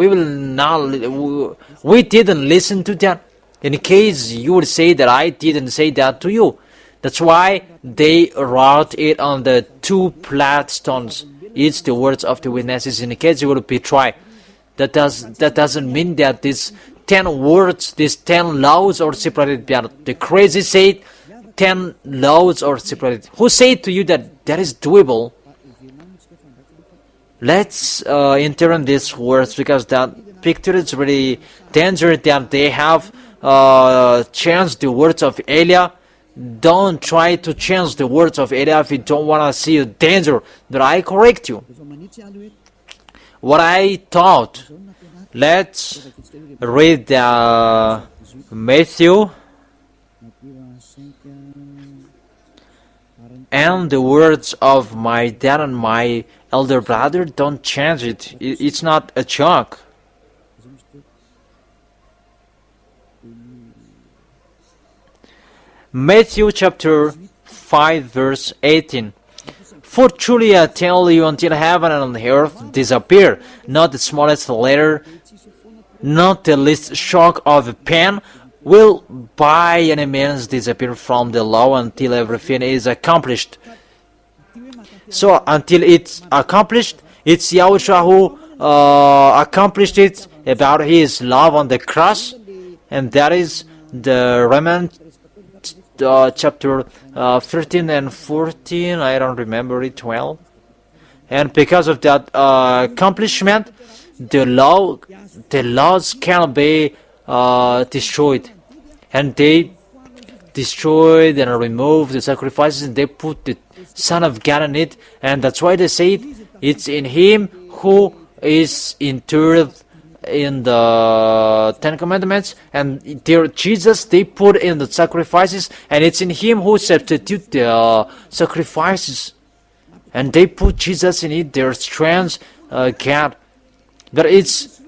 we didn't listen to that. In case you would say that I didn't say that to you. That's why they wrote it on the two flat stones. It's the words of the witnesses. In case you would betray, that doesn't mean that these 10 words, these 10 laws are separated. The crazy said 10 laws are separated. Who said to you that that is doable? Let's enter these words, because that picture is really dangerous that they have changed the words of Elia. Don't try to change the words of Elia if you don't want to see a danger. But I correct you. What I thought. Let's read Matthew. And the words of my dad and my elder brother, don't change it. It's not a joke. Matthew chapter 5 verse 18. For truly I tell you, until heaven and earth disappear, not the smallest letter, not the least stroke of a pen, will by any means disappear from the law until everything is accomplished. So until it's accomplished, it's Yahushua who accomplished it about his love on the cross, and that is the Romans chapter 13 and 14, I don't remember it well. And because of that accomplishment, the laws can be destroyed. And they destroyed and removed the sacrifices, and they put the Son of God in it. And that's why they say it's in Him who is interred in the 10 Commandments, and there Jesus they put in the sacrifices, and it's in Him who substitute the sacrifices, and they put Jesus in it, their strange God. But it's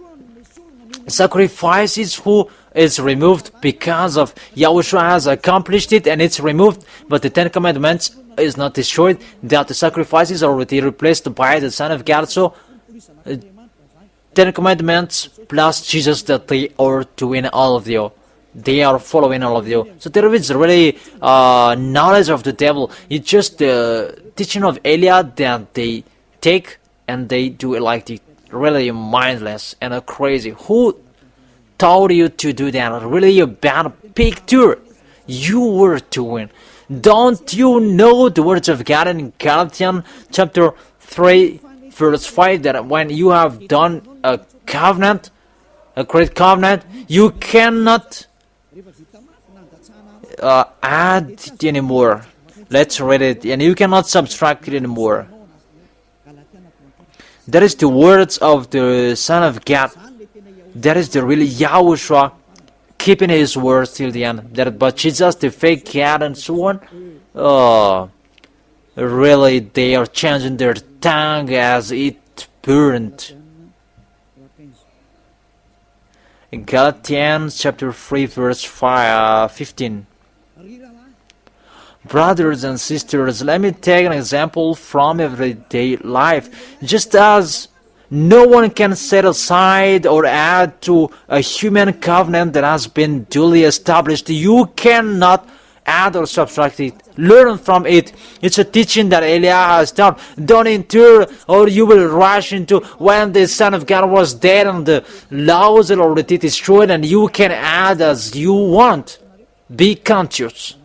sacrifices who is removed because of Yahushua has accomplished it, and it's removed. But the 10 Commandments is not destroyed, that the sacrifices are already replaced by the Son of God. So 10 Commandments plus Jesus, that they are doing all of you. They are following all of you. So there is really knowledge of the devil. It's just the teaching of Elia that they take and they do it like the really mindless and crazy. Who told you to do that? Really a bad picture you were doing. Don't you know the words of God in Galatians chapter 3 verse 5, that when you have done a covenant, a great covenant, you cannot add it anymore. Let's read it. And you cannot subtract it anymore. That is the words of the Son of God. That is the really Yahushua keeping his words till the end. But Jesus, the fake God and so on, really they are changing their tongue as it burned. Galatians chapter 3 verse 15. Brothers and sisters, let me take an example from everyday life. Just as no one can set aside or add to a human covenant that has been duly established, you cannot add or subtract it. Learn from it. It's a teaching that Eliah has taught. Don't endure, or you will rush into when the Son of God was dead and the laws are already destroyed, and you can add as you want. Be conscious.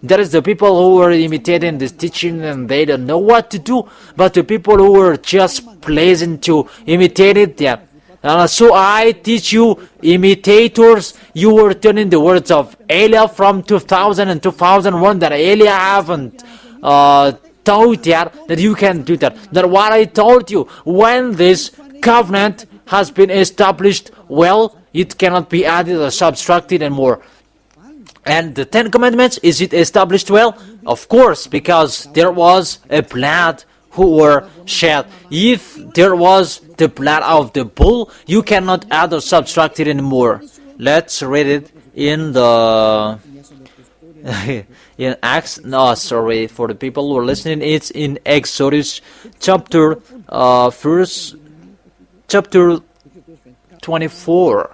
That is the people who are imitating this teaching and they don't know what to do. But the people who are just pleasant to imitate it, yeah. So I teach you, imitators, you were turning the words of Eliah from 2000 and 2001 that Eliah haven't taught yet, that you can do that. That what I told you, when this covenant has been established, well, it cannot be added or subtracted anymore. And the Ten Commandments, is it established well? Of course, because there was a blood who were shed. If there was the blood of the bull, you cannot add or subtract it anymore. Let's read it in the in Acts. No, sorry, for the people who are listening, it's in Exodus chapter 24.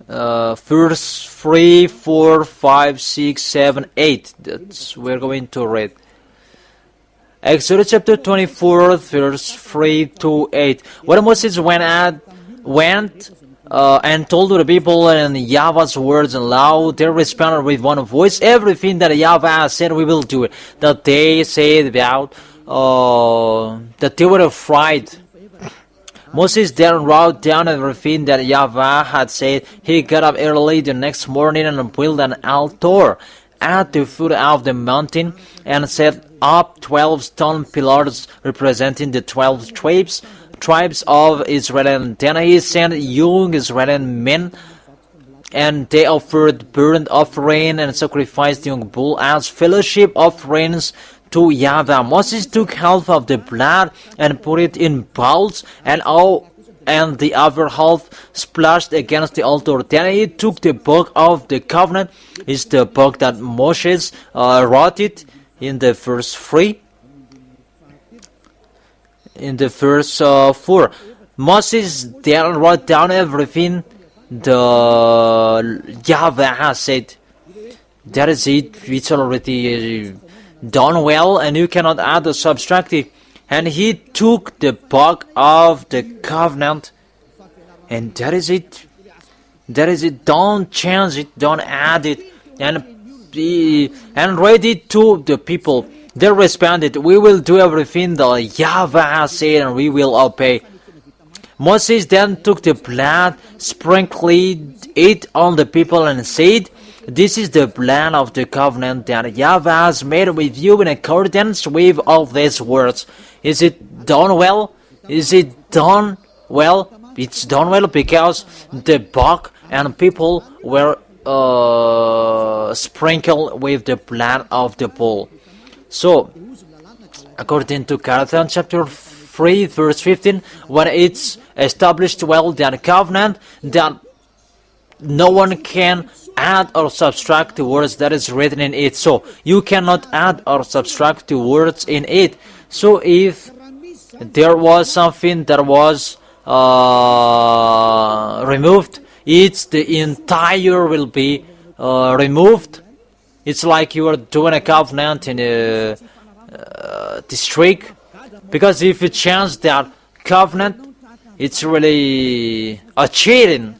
Verse 3, 4, 5, 6, 7, 8. That's we're going to read. Exodus chapter 24, verse 3 to 8. When Moses went and told to the people in YAHVAH's words and law, they responded with one voice, everything that YAHVAH said, we will do it. That they said about that they were afraid. Moses then wrote down everything that YAHVAH had said. He got up early the next morning and built an altar at the foot of the mountain and set up 12 stone pillars representing the 12 tribes of Israel. And then he sent young Israeli men, and they offered burnt offering and sacrificed the young bull as fellowship offerings to YAHVAH. Moses took half of the blood and put it in bowls, and the other half splashed against the altar. Then he took the book of the covenant, is the book that Moses wrote it in the verse 3. In the verse 4, Moses then wrote down everything the YAHVAH has said. That is it. It's already done well, and you cannot add or subtract it. And he took the book of the covenant, and that is it. That is it. Don't change it, don't add it, and read it to the people. They responded, we will do everything that YAHVAH has said, and we will obey. Moses then took the blood, sprinkled it on the people, and said, this is the blood of the covenant that YAHVAH has made with you in accordance with all these words. Is it done well? Is it done well? It's done well because the book and people were sprinkled with the blood of the bull. So, according to Galatians chapter 3, verse 15, when it's established well, that covenant, that no one can add or subtract the words that is written in it. So you cannot add or subtract the words in it. So if there was something that was removed, it's the entire will be removed. It's like you are doing a covenant in a district, because if you change that covenant, it's really a cheating.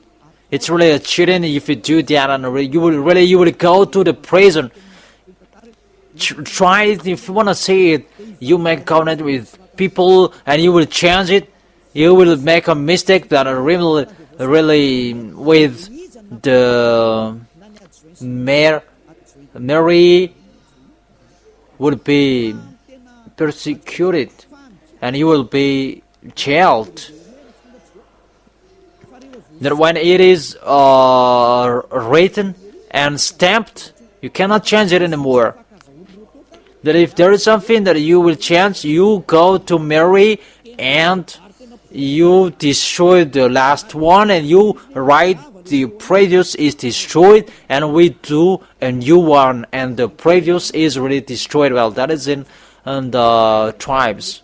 It's really a cheating if you do that, and you will go to the prison. Try it if you want to see it. You make covenant with people and you will change it. You will make a mistake that really with the Mary would be persecuted, and you will be jailed. That when it is written and stamped. You cannot change it anymore. That if there is something that you will change, you go to Mary and you destroy the last one and you write the previous is destroyed and we do a new one and the previous is really destroyed. Well, that is in the tribes.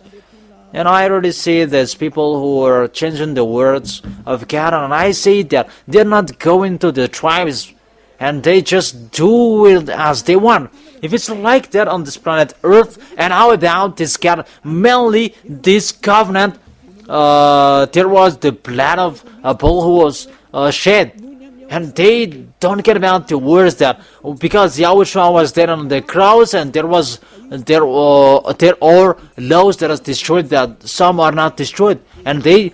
And I already see there's people who are changing the words of God, and I say that they're not going to the tribes and they just do it as they want. If it's like that on this planet Earth, and how about this God? Mainly this covenant, there was the blood of a bull who was shed. And they don't get about the words that because YAHOSHUAH was there on the cross and there are laws that are destroyed that some are not destroyed, and they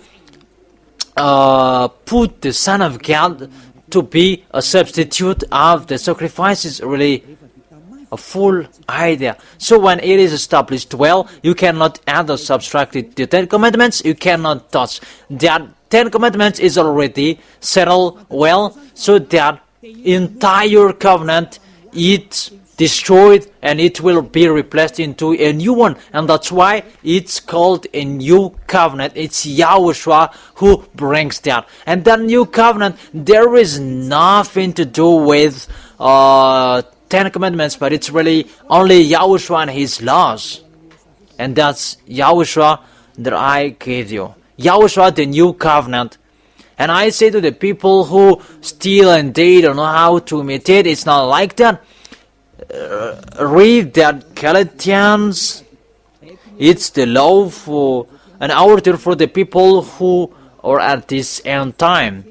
put the Son of God to be a substitute of the sacrifices. Really a full idea. So when it is established well, you cannot add or subtract it. The 10 Commandments you cannot touch. That 10 Commandments is already settled well, so that entire covenant it's destroyed and it will be replaced into a new one, and that's why it's called a new covenant. It's YAHOSHUAH who brings that, and that new covenant there is nothing to do with 10 Commandments, but it's really only YAHOSHUAH and His laws, and that's YAHOSHUAH that I gave you. YAHOSHUAH, the new covenant. And I say to the people who steal and they don't know how to imitate, it's not like that. Read that Galatians. It's the law for an order for the people who are at this end time.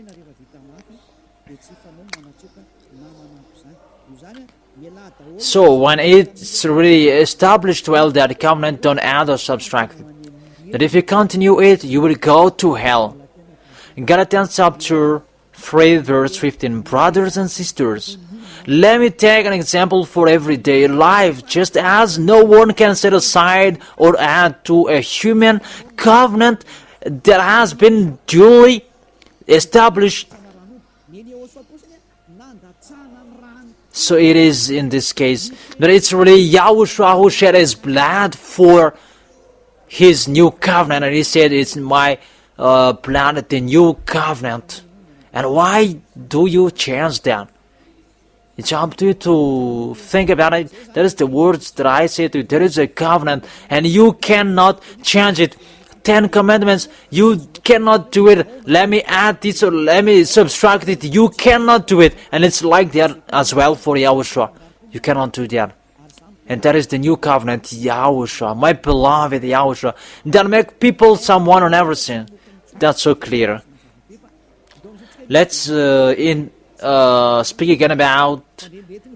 So when it's really established well that covenant, don't add or subtract it. That if you continue it, you will go to hell. In Galatians chapter 3 verse 15, brothers and sisters, let me take an example for everyday life. Just as no one can set aside or add to a human covenant that has been duly established, so it is in this case that it's really YAHOSHUAH who shed His blood for His new covenant, and He said it's my blood, the new covenant. And why do you change that? It's up to you to think about it. That is the words that I say to you. There is a covenant and you cannot change it. 10 Commandments, you cannot do it. Let me add this or let me subtract it. You cannot do it. And it's like that as well for YAHOSHUAH. You cannot do that. And that is the new covenant, YAHOSHUAH, my beloved YAHOSHUAH, that make people someone who never sin. That's so clear. Let's speak again about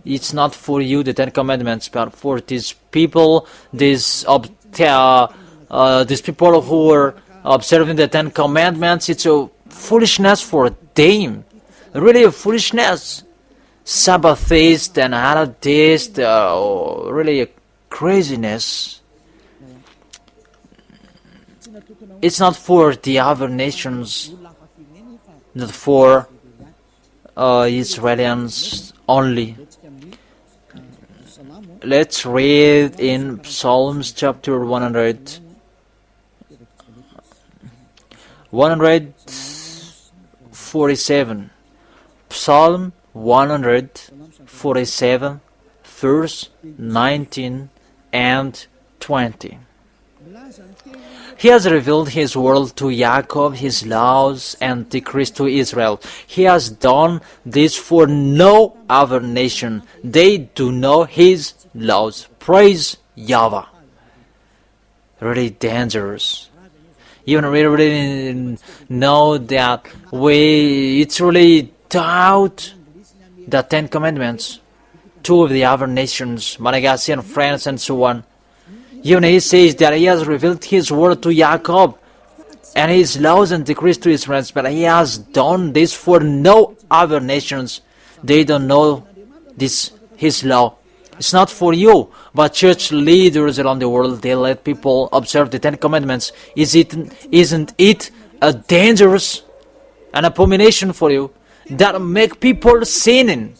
it's not for you the 10 Commandments, but for these people, these people who are observing the 10 Commandments. It's a foolishness for them, really a foolishness. Sabbathist and Adventist, really a craziness. It's not for the other nations, not for Israelians only. Let's read in Psalms chapter 147. Psalm 147, verse 19 and 20. He has revealed His word to Jacob, His laws and decrees to Israel. He has done this for no other nation. They do know His laws. Praise YAHVAH. Really dangerous. Even we really know that it's really doubt the 10 Commandments. Two of the other nations, Madagascar and France and so on. Even He says that He has revealed His word to Jacob and His laws and decrees to Israel, but He has done this for no other nations. They don't know this His law. It's not for you, but church leaders around the world, they let people observe the 10 Commandments. Isn't it a dangerous, an abomination for you that make people sinning?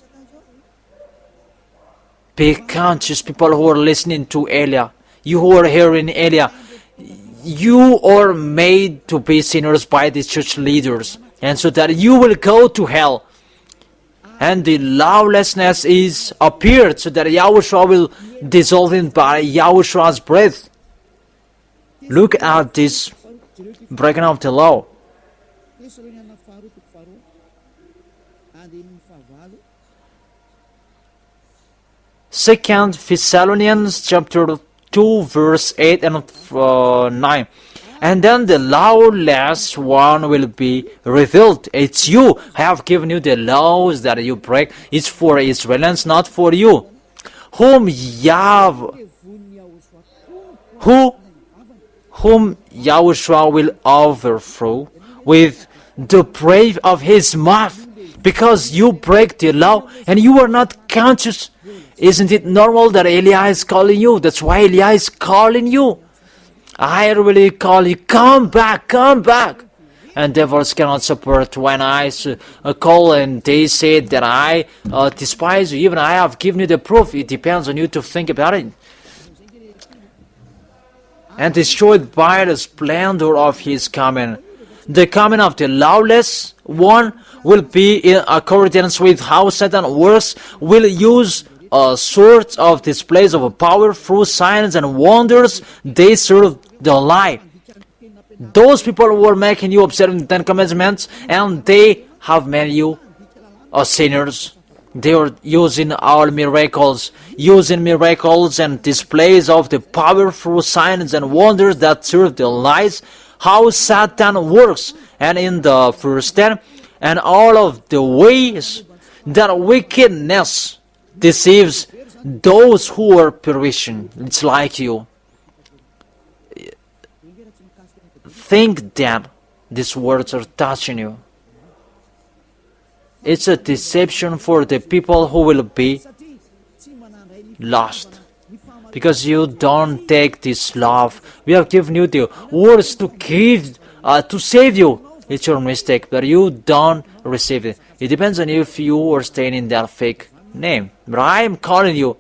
Be conscious, people who are listening to Elia. You who are hearing Elia, you are made to be sinners by the church leaders, and so that you will go to hell. And the lawlessness is appeared, so that Yahushua will dissolve it by Yahushua's breath. Look at this breaking of the law. Second Thessalonians chapter 2 verse 8 and 9. And then the lawless one will be revealed. It's you. I have given you the laws that you break. It's for Israelites, not for you. Whom Yahushua will overthrow with the breath of his mouth, because you break the law and you are not conscious. Isn't it normal that Eli is calling you? That's why Eli is calling you. I really call you, come back, come back. And devils cannot support when I call and they say that I despise you. Even I have given you the proof. It depends on you to think about it. And destroyed by the splendor of his coming. The coming of the lawless one will be in accordance with how Satan works, will use sorts of displays of power through signs and wonders. They serve the lie. Those people who are making you observe the Ten Commandments, and they have made you sinners. They are using all miracles, and displays of the power through signs and wonders that serve the lies, how Satan works. And in the verse 10, and all of the ways that wickedness deceives those who are perishing. It's like you. Think that these words are touching you. It's a deception for the people who will be lost, because you don't take this love. We have given you the words to give, to save you. It's your mistake, but you don't receive it. It depends on you if you are staying in that fake name. But I am calling you.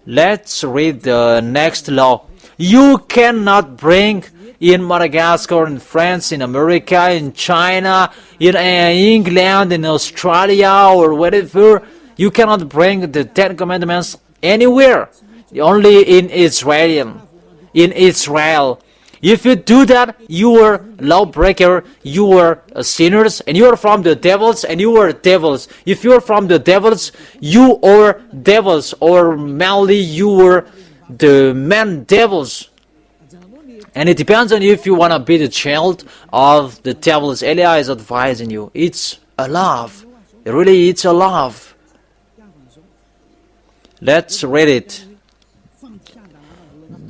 Let's read the next law. You cannot bring in Madagascar, in France, in America, in China, in England, in Australia, or wherever. You cannot bring the Ten Commandments anywhere. Only in Israel. In Israel. If you do that, you are lawbreaker, you are sinners, and you are from the devils, and you are devils. If you are from the devils, you are devils, or mainly you are the men devils. And it depends on you if you want to be the child of the devils. Elia is advising you. It's a love. Really, it's a love. Let's read it.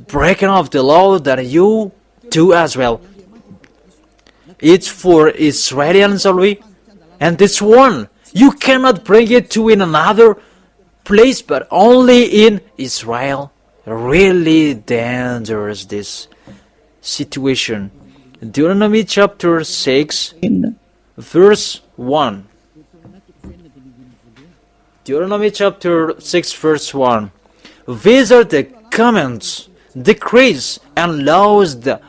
Breaking off the law that you do as well. It's for Israelians only. And this one, you cannot bring it to in another place, but only in Israel. Really dangerous, this situation. Deuteronomy chapter 6 verse 1. Deuteronomy chapter 6 verse 1. These are the commands, decrees, and laws that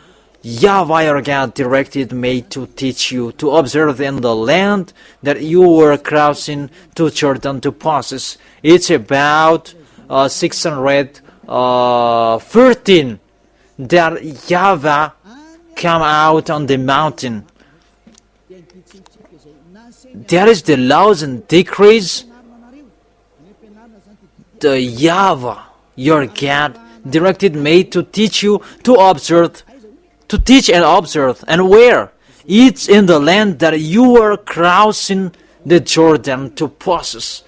YAHVAH your God directed me to teach you to observe in the land that you were crossing to Jordan to possess. It's about 613 that YAHVAH come out on the mountain. There is the laws and decrees. The YAHVAH your God directed me to teach you to observe, to teach and observe. And where? It's in the land that you are crossing the Jordan to possess.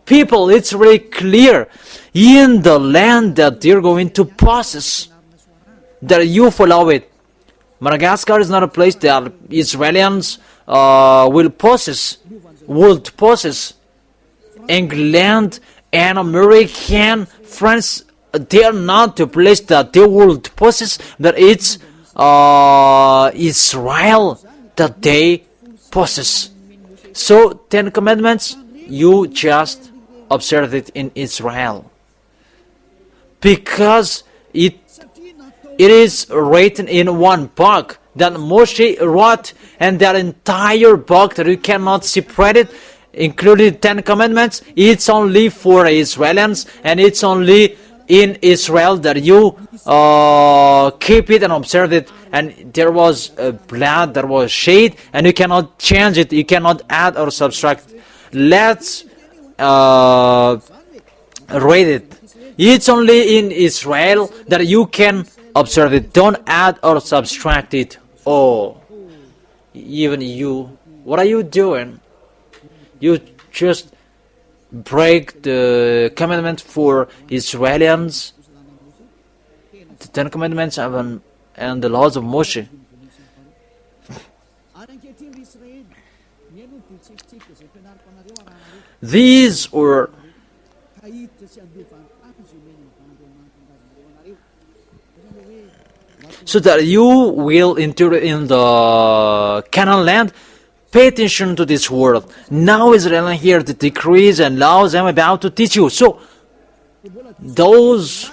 People, it's really clear. In the land that they're going to possess, that you follow it. Madagascar is not a place that Israelis will possess. England and American, France, they are not the place that they will possess, but it's Israel that they possess. So, Ten Commandments, you just observe it in Israel, because it is written in one book that Moshe wrote, and that entire book that you cannot separate it, including 10 commandments. It's only for Israelians, and it's only in Israel that you keep it and observe it. And there was blood that was shed, and you cannot change it, you cannot add or subtract. Let's read it. It's only in Israel that you can observe it. Don't add or subtract it. Oh, even you, what are you doing? You just break the commandment for Israelians, the 10 commandments and the laws of Moshe. These were so that you will enter in the Canaan land. Pay attention to this word. Now Israel here the decrees and laws I'm about to teach you. So those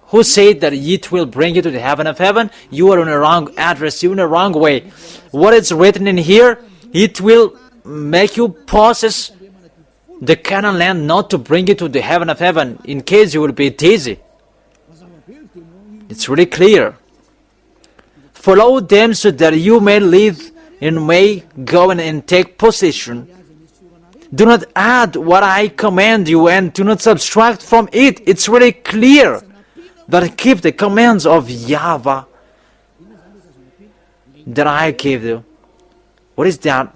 who say that it will bring you to the heaven of heaven, you are on a wrong address, you're in a wrong way. What is written in here, it will make you possess the Canaan land, not to bring you to the heaven of heaven, in case you will be dizzy. It's really clear. Follow them so that you may live and may go and take possession. Do not add what I command you, and do not subtract from it. It's really clear. But keep the commands of YAHVAH that I gave you. What is that?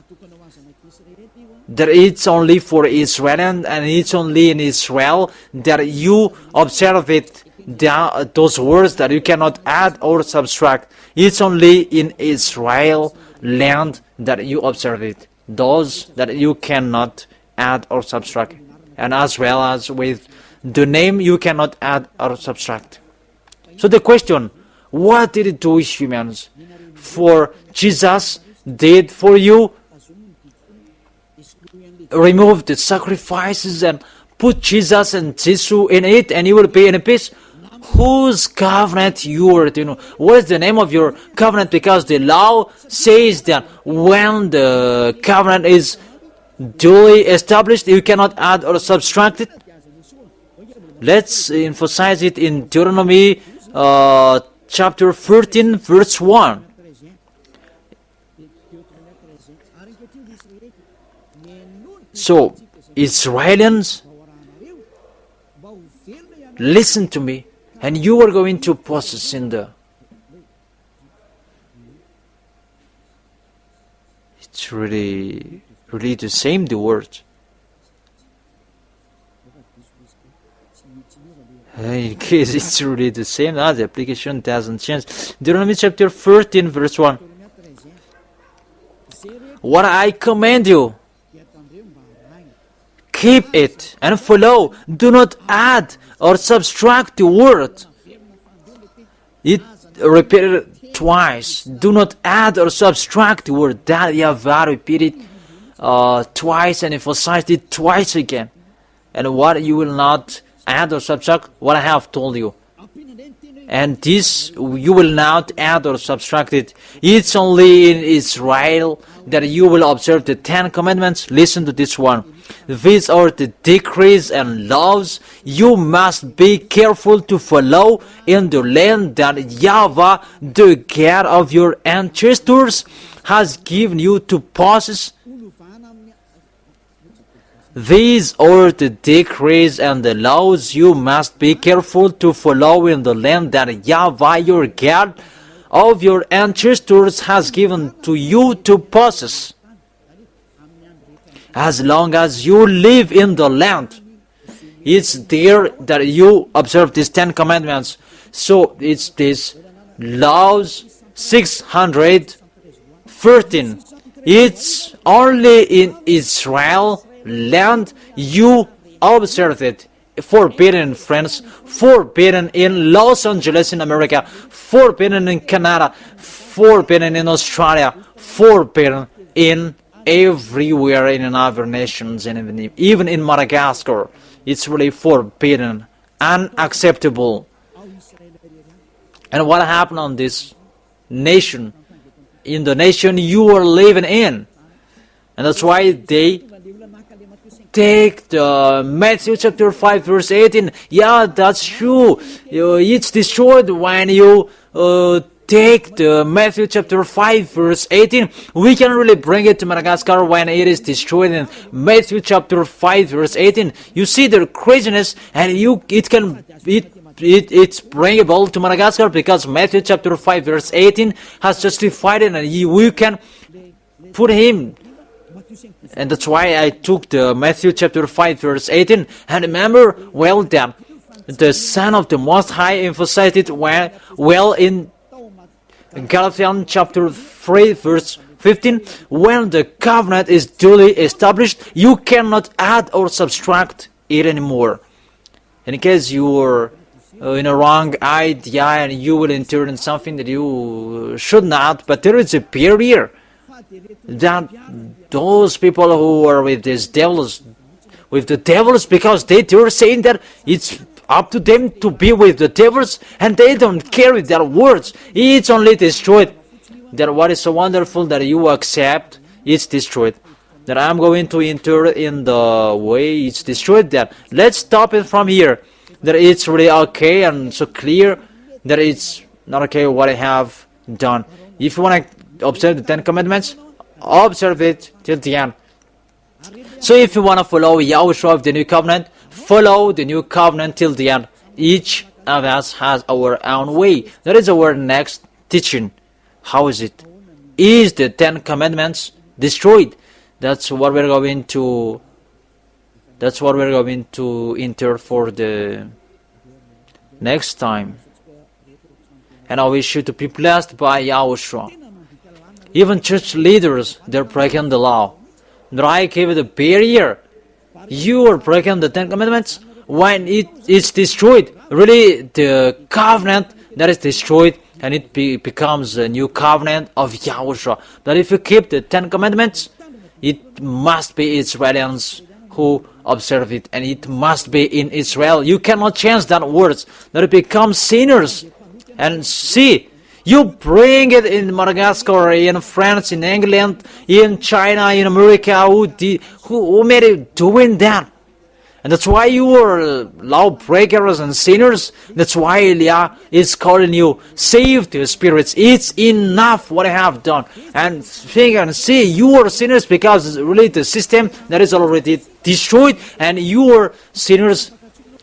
That it's only for Israel, and it's only in Israel that you observe it. Those words that you cannot add or subtract. It's only in Israel land that you observe it. Those that you cannot add or subtract. And as well as with the name, you cannot add or subtract. So the question, what did it do with humans? For Jesus did for you, remove the sacrifices and put Jesus and Jesus in it, and you will be in peace. Whose covenant you are to know? What is the name of your covenant? Because the law says that when the covenant is duly established, you cannot add or subtract it. Let's emphasize it in Deuteronomy chapter 13, verse 1. So, Israelians, listen to me, and you are going to possess in the... It's really the same, the word. In case it's really the same, the application doesn't change. Deuteronomy chapter 13, verse 1. What I command you, keep it and follow. Do not add or subtract the word. It repeated twice. Do not add or subtract the word. That YAHVAH repeated twice and emphasized it twice again. And what you will not add or subtract, what I have told you. And this you will not add or subtract it. It's only in Israel that you will observe the 10 commandments. Listen to this one. These are the decrees and laws you must be careful to follow in the land that YAHVAH, the God of your ancestors, has given you to possess. These are the decrees and the laws you must be careful to follow in the land that YAHVAH, your God of your ancestors, has given to you to possess. As long as you live in the land, it's there that you observe these 10 commandments. So it's this laws 613. It's only in Israel land you observe it. Forbidden in France, forbidden in Los Angeles in America, forbidden in Canada, forbidden in Australia, forbidden in everywhere in other nations, and even in Madagascar. it's really forbidden, unacceptable. And what happened on this nation, in the nation you are living in? And that's why they take the Matthew chapter 5 verse 18. Yeah, that's true. It's destroyed when you take the Matthew chapter 5 verse 18. We can really bring it to Madagascar when it is destroyed in Matthew chapter 5 verse 18. You see the craziness, and it's bringable to Madagascar because Matthew chapter 5 verse 18 has justified it, and we can put him. And that's why I took the Matthew chapter 5 verse 18. And remember well that the Son of the Most High emphasized it well in Galatians chapter 3 verse 15. When the covenant is duly established, you cannot add or subtract it anymore. In case you were in a wrong idea and you will enter in something that you should not, but there is a barrier that those people who are with the devils, because they're saying that it's up to them to be with the devils, and they don't carry their words. It's only destroyed. That what is so wonderful that you accept, it's destroyed. That I'm going to enter in the way it's destroyed. That let's stop it from here. That it's really okay and so clear that it's not okay what I have done. If you want to observe the 10 Commandments, observe it till the end. So if you want to follow Yahushua of the New Covenant, follow the New Covenant till the end. Each of us has our own way. That is our next teaching. How is it? Is the 10 Commandments destroyed? That's what we're going to enter for the next time. And I wish you to be blessed by Yahushua. Even church leaders, they're breaking the law. I gave it a barrier. You are breaking the 10 Commandments when it's destroyed. Really, the covenant that is destroyed, and it becomes a new covenant of Yahushua. That if you keep the 10 Commandments, it must be Israelians who observe it, and it must be in Israel. You cannot change that words. That it becomes sinners. And see, you bring it in Madagascar, in France, in England, in China, in America. Who made it doing that? And that's why you are lawbreakers and sinners. That's why Elia is calling you saved spirits. It's enough what I have done. And think and see, you are sinners because it's really the system that is already destroyed, and you are sinners,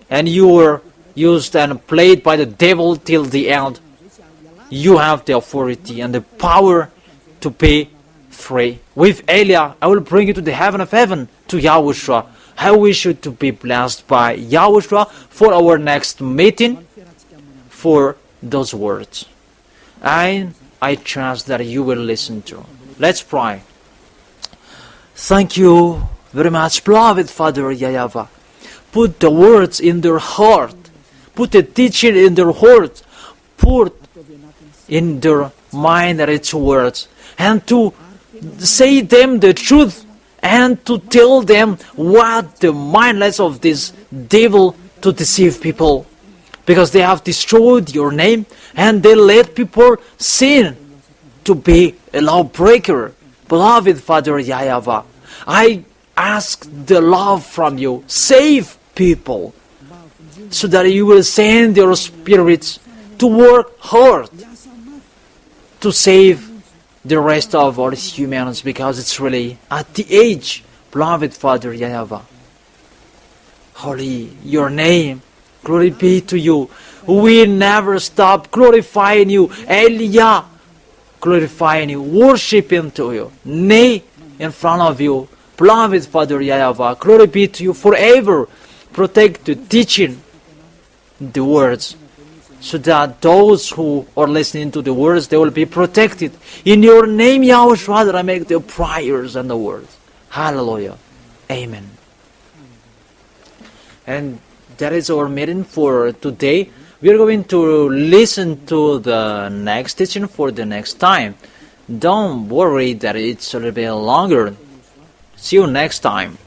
and you were used and played by the devil till the end. You have the authority and the power to be free. With Elia, I will bring you to the heaven of heaven, to Yahushua. I wish you to be blessed by Yahushua for our next meeting, for those words. And I trust that you will listen to. Let's pray. Thank you very much, beloved Father YAHVAH. Put the words in their heart. Put the teaching in their heart. Put in their mind that it's words. And to say them the truth. And to tell them what the mindless of this devil to deceive people. Because they have destroyed your name and they let people sin to be a lawbreaker. Beloved Father YAHVAH, I ask the love from you. Save people so that you will send your spirits to work hard to save the rest of all humans, because it's really at the age, beloved Father YAHVAH. Holy your name, glory be to you. We never stop glorifying you, Elia, glorifying you, worshiping to you, nay, in front of you, beloved Father YAHVAH. Glory be to you forever. Protect the teaching, the words, so that those who are listening to the words, they will be protected. In your name, Yahushua, that I make the prayers and the words. Hallelujah. Amen. And that is our meeting for today. We are going to listen to the next teaching for the next time. Don't worry that it's a little bit longer. See you next time.